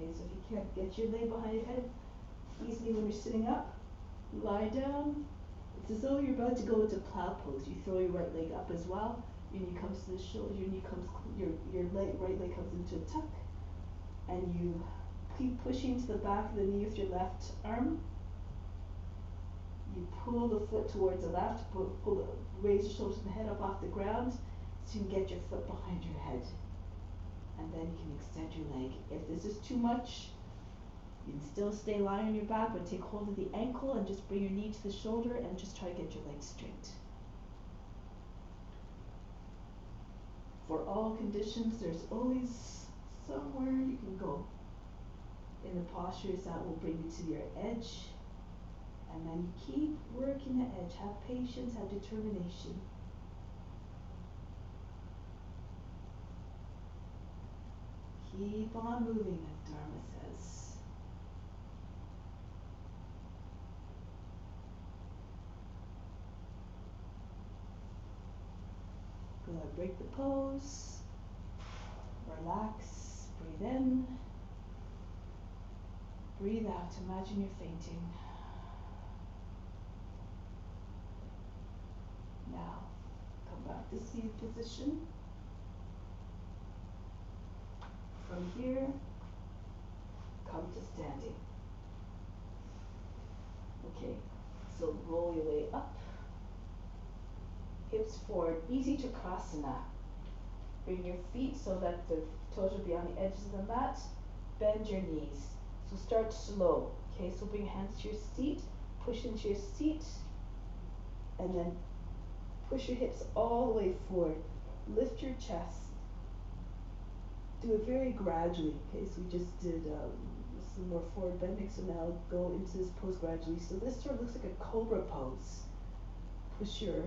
Okay, so if you can't get your leg behind your head easily when you're sitting up, lie down. It's as though you're about to go into plow pose. You throw your right leg up as well. Your knee comes to the shoulder. Your knee comes. Right leg comes into a tuck, and you keep pushing to the back of the knee with your left arm. You pull the foot towards the left. Raise your shoulders and head up off the ground, so you can get your foot behind your head. And then you can extend your leg. If this is too much, you can still stay lying on your back, but take hold of the ankle and just bring your knee to the shoulder and just try to get your leg straight. For all conditions, there's always somewhere you can go in the postures that will bring you to your edge. And then you keep working the edge. Have patience, have determination. Keep on moving, as Dharma says. Good. Break the pose. Relax. Breathe in. Breathe out. Imagine you're fainting. Now, come back to seated position. From here, come to standing. Okay, so roll your way up. Hips forward, easy Chakrasana. Bring your feet so that the toes will be on the edges of the mat. Bend your knees. So start slow. Okay, so bring hands to your seat, push into your seat, and then push your hips all the way forward. lift your chest. Do it very gradually. Okay, so we just did some more forward bending, so now go into this pose gradually. So this sort of looks like a cobra pose. Push your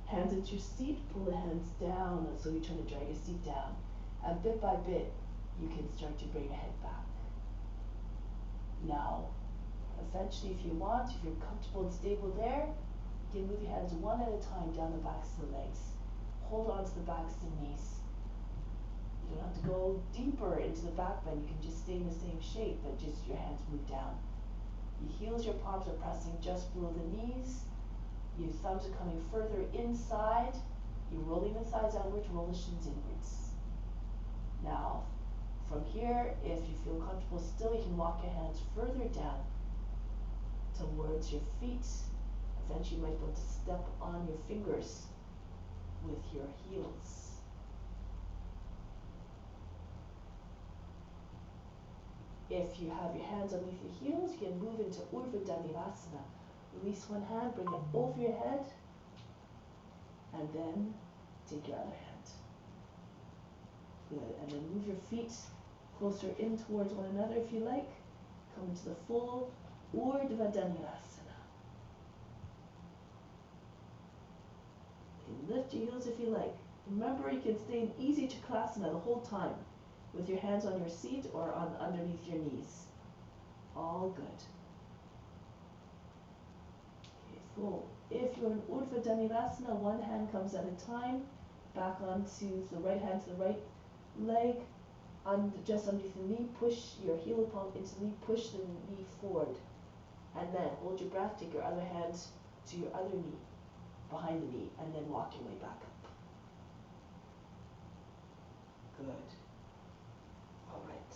hands into your seat, pull the hands down, so you're trying to drag your seat down. And bit by bit, you can start to bring your head back. Now, eventually, if you want, if you're comfortable and stable there, you can move your hands one at a time down the backs of the legs. Hold on to the backs of the knees. You don't have to go deeper into the back bend. You can just stay in the same shape, but just your hands move down. Your heels, your palms are pressing just below the knees. Your thumbs are coming further inside. You're rolling the thighs outwards, roll the shins inwards. Now, from here, if you feel comfortable still, you can walk your hands further down towards your feet. Eventually, you might be able to step on your fingers with your heels. If you have your hands underneath your heels, you can move into Urdhva Dhanurasana. Release one hand, bring it over your head, and then take your other hand. Good, and then move your feet closer in towards one another if you like. Come into the full Urdhva Dhanurasana. You can lift your heels if you like. Remember, you can stay in easy Chakras the whole time with your hands on your seat or on underneath your knees. All good. Okay, full. If you're in Urdhva Dhanurasana, one hand comes at a time, back onto the right hand to the right leg, just underneath the knee, push your heel palm into the knee, push the knee forward, and then hold your breath, take your other hand to your other knee, behind the knee, and then walk your way back up. Good. All right,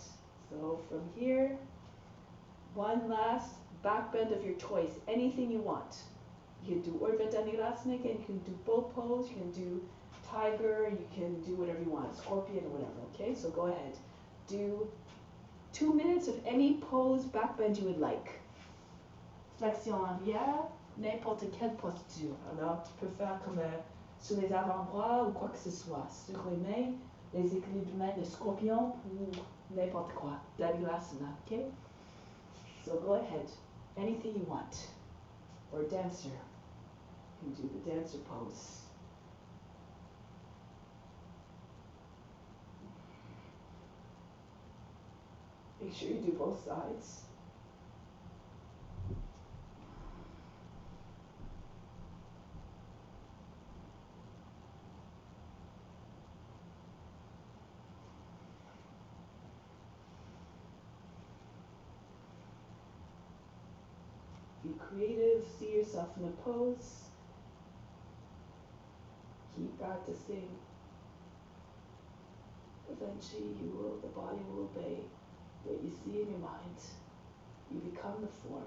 so from here, one last back bend of your choice, anything you want. You can do Urdhva Dhanurasana again, you can do bow pose, you can do tiger, you can do whatever you want, scorpion or whatever, okay? So go ahead. Do 2 minutes of any pose, back bend you would like. Flexion arrière, n'importe quelle posture. Alors, tu peux faire comme sur les avant-bras ou quoi que ce soit. Sur les mains, les équilibres de mains, le scorpion ou n'importe quoi. Dhanurasana, okay? So go ahead. Anything you want. Or dancer. You can do the dancer pose. Make sure you do both sides. Be creative, see yourself in a pose. Keep practicing. Eventually the body will obey what you see in your mind. You become the form.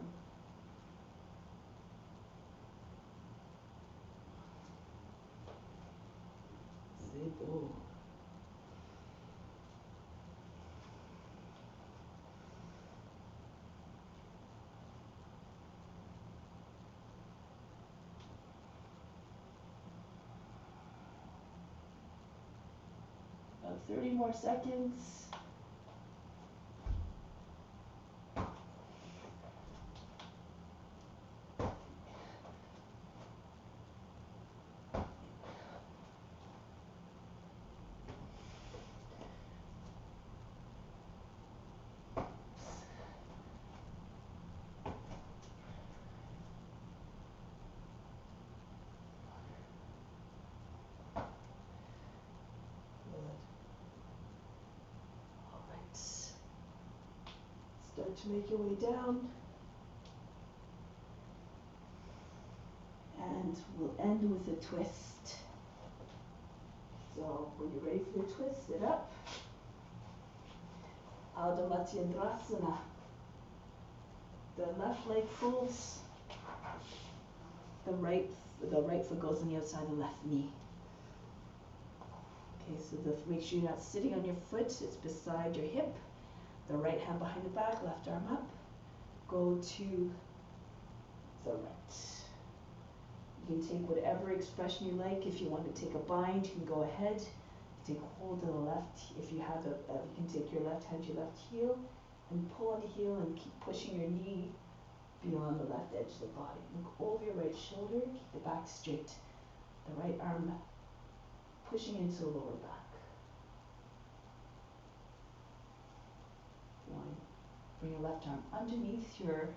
C'est beau. About 30 more seconds. Start to make your way down. And we'll end with a twist. So when you're ready for your twist, sit up. Ardha Matsyendrasana. The left leg folds. The right foot goes on the outside of the left knee. Okay, so make sure you're not sitting on your foot, it's beside your hip. The right hand behind the back, left arm up. Go to the right. You can take whatever expression you like. If you want to take a bind, you can go ahead. Take hold of the left, if you have you can take your left hand to your left heel and pull on the heel and keep pushing your knee beyond the left edge of the body. Look over your right shoulder, keep the back straight. The right arm pushing into the lower back. One. Bring your left arm underneath your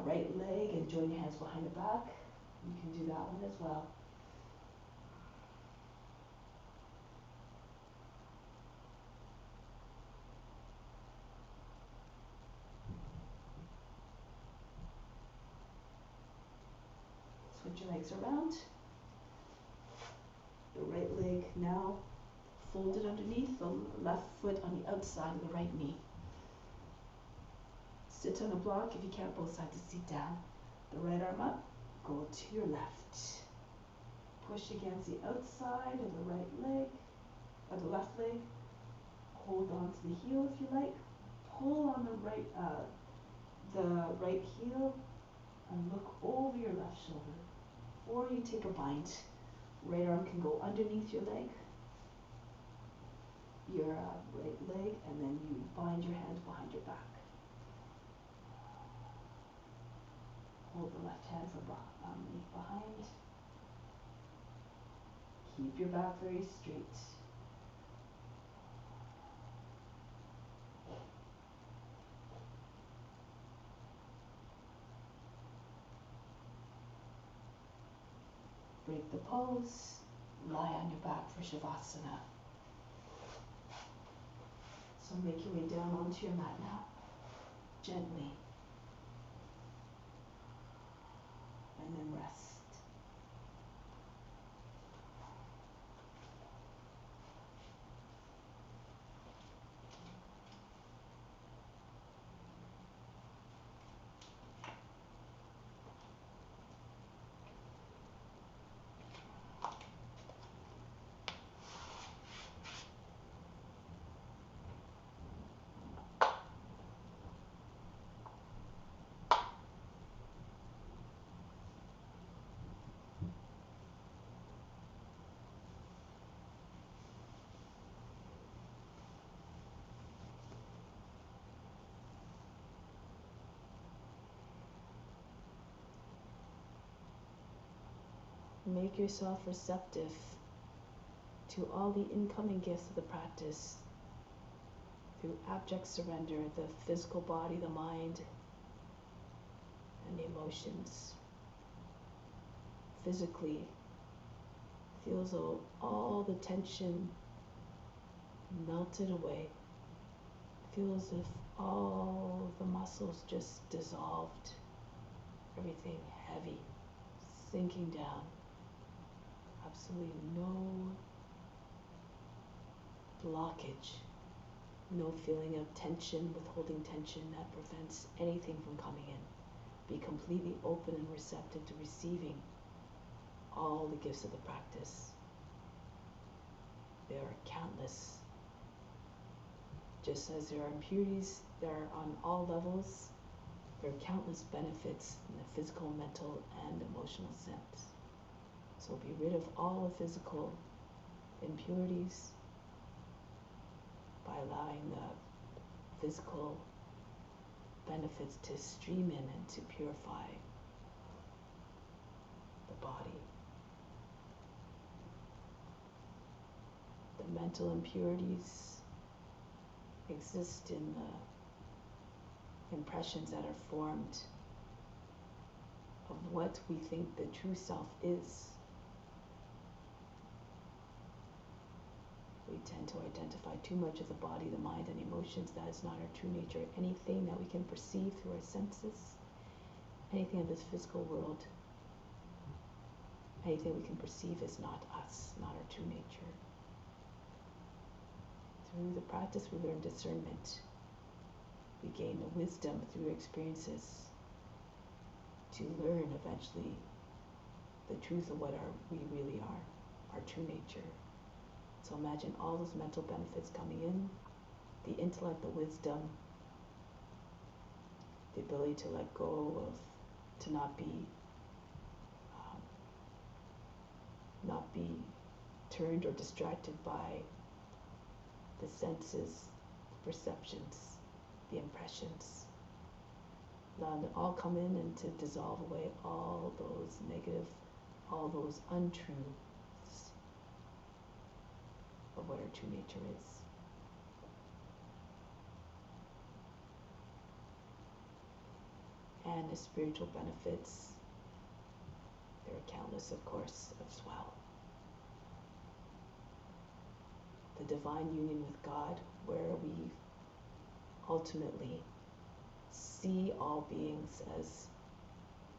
right leg and join your hands behind the back. You can do that one as well. Switch your legs around. The right leg now folded underneath, the left foot on the outside of the right knee. Sit on a block. If you can't, both sides of the seat down. The right arm up, go to your left. Push against the outside of the right leg, or the left leg. Hold on to the heel if you like. Pull on the right heel and look over your left shoulder. Or you take a bind. Right arm can go underneath your leg, your right leg, and then you bind your hands behind your back. Hold the left hand behind. Keep your back very straight. Break the pose. Lie on your back for Shavasana. So make your way down onto your mat now. Gently. And then rest. Make yourself receptive to all the incoming gifts of the practice through abject surrender, the physical body, the mind, and the emotions. Physically, feel as though all the tension melted away. Feel as if all the muscles just dissolved. Everything heavy, sinking down. Absolutely no blockage, no feeling of tension, withholding tension that prevents anything from coming in. Be completely open and receptive to receiving all the gifts of the practice. There are countless. Just as there are impurities, there are on all levels, there are countless benefits in the physical, mental, and emotional sense. So be rid of all the physical impurities by allowing the physical benefits to stream in and to purify the body. The mental impurities exist in the impressions that are formed of what we think the true self is. We tend to identify too much of the body, the mind, and emotions. That is not our true nature. Anything that we can perceive through our senses, anything in this physical world, anything we can perceive is not us, not our true nature. Through the practice, we learn discernment. We gain the wisdom through experiences to learn eventually the truth of what we really are, our true nature. So imagine all those mental benefits coming in, the intellect, the wisdom, the ability to let go of, to not be turned or distracted by the senses, the perceptions, the impressions. Allow them to all come in and to dissolve away all those negative, all those untruths of what our true nature is. And the spiritual benefits, there are countless, of course, as well. The divine union with God, where we ultimately see all beings as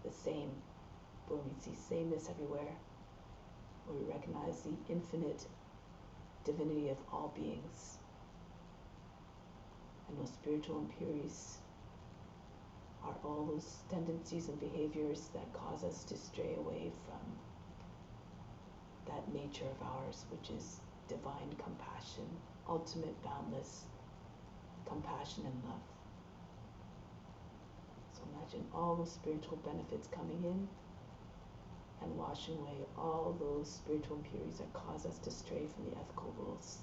the same, where we see sameness everywhere, where we recognize the infinite divinity of all beings, and those spiritual impurities are all those tendencies and behaviors that cause us to stray away from that nature of ours, which is divine compassion, ultimate boundless compassion and love. So imagine all those spiritual benefits coming in and washing away all those spiritual impurities that cause us to stray from the ethical rules.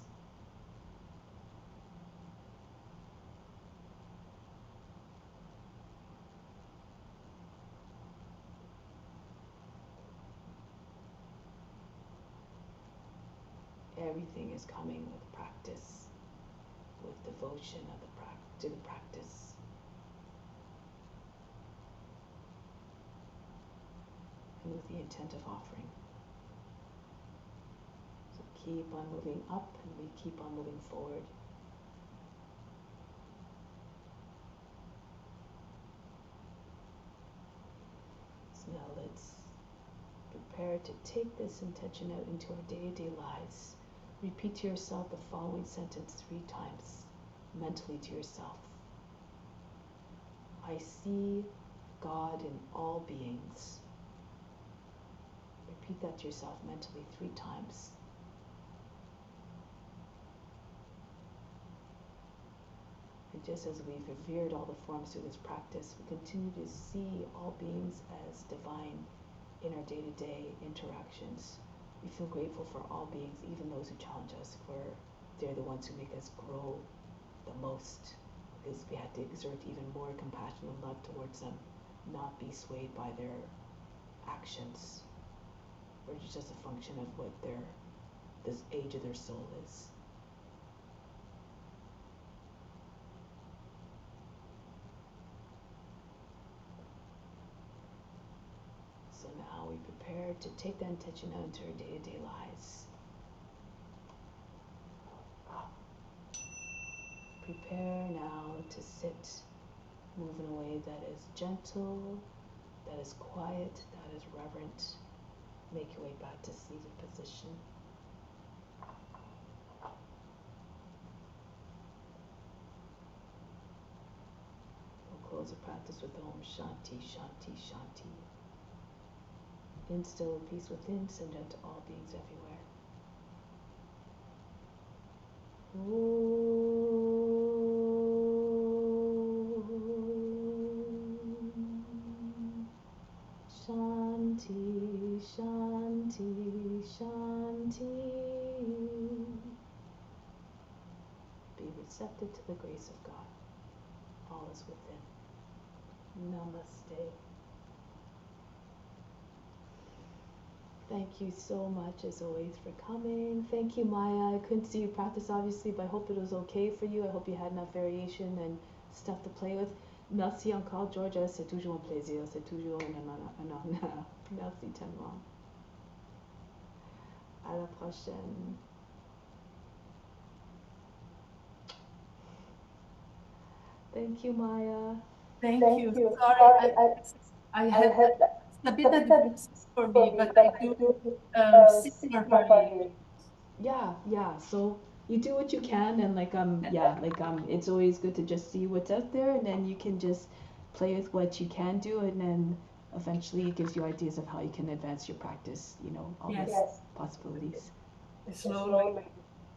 Everything is coming with practice, with devotion of to the practice. And with the intent of offering. So keep on moving up and we keep on moving forward. So now let's prepare to take this intention out into our day-to-day lives. Repeat to yourself the following sentence 3 times, mentally to yourself. I see God in all beings. Repeat that to yourself mentally 3 times. And just as we've revered all the forms through this practice, we continue to see all beings as divine in our day-to-day interactions. We feel grateful for all beings, even those who challenge us, for they're the ones who make us grow the most, because we had to exert even more compassion and love towards them, not be swayed by their actions, or just a function of what this age of their soul is. So now we prepare to take that intention out into our day-to-day lives. Prepare now to sit, move in a way that is gentle, that is quiet, that is reverent. Make your way back to seated position. We'll close the practice with Om Shanti, Shanti, Shanti. Instill peace within, send out to all beings everywhere. Shanti, Shanti, Shanti. Be receptive to the grace of God. All is within. Namaste. Thank you so much, as always, for coming. Thank you, Maya. I couldn't see you practice, obviously, but I hope it was okay for you. I hope you had enough variation and stuff to play with. Merci encore, Georgia. C'est toujours un plaisir. C'est toujours un honneur. Merci tellement. À la prochaine. Thank you, Maya. Thank you. Sorry, I had a bit of difference for me, but I do similar for you. Yeah. So you do what you can, and it's always good to just see what's out there, and then you can just play with what you can do, and then eventually it gives you ideas of how you can advance your practice. All these possibilities. Slowly,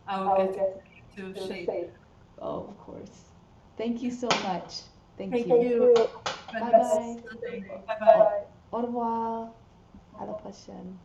I will get to shape. Oh, of course. Thank you so much. Thank you. Bye bye. Bye bye. Au revoir. À la prochaine.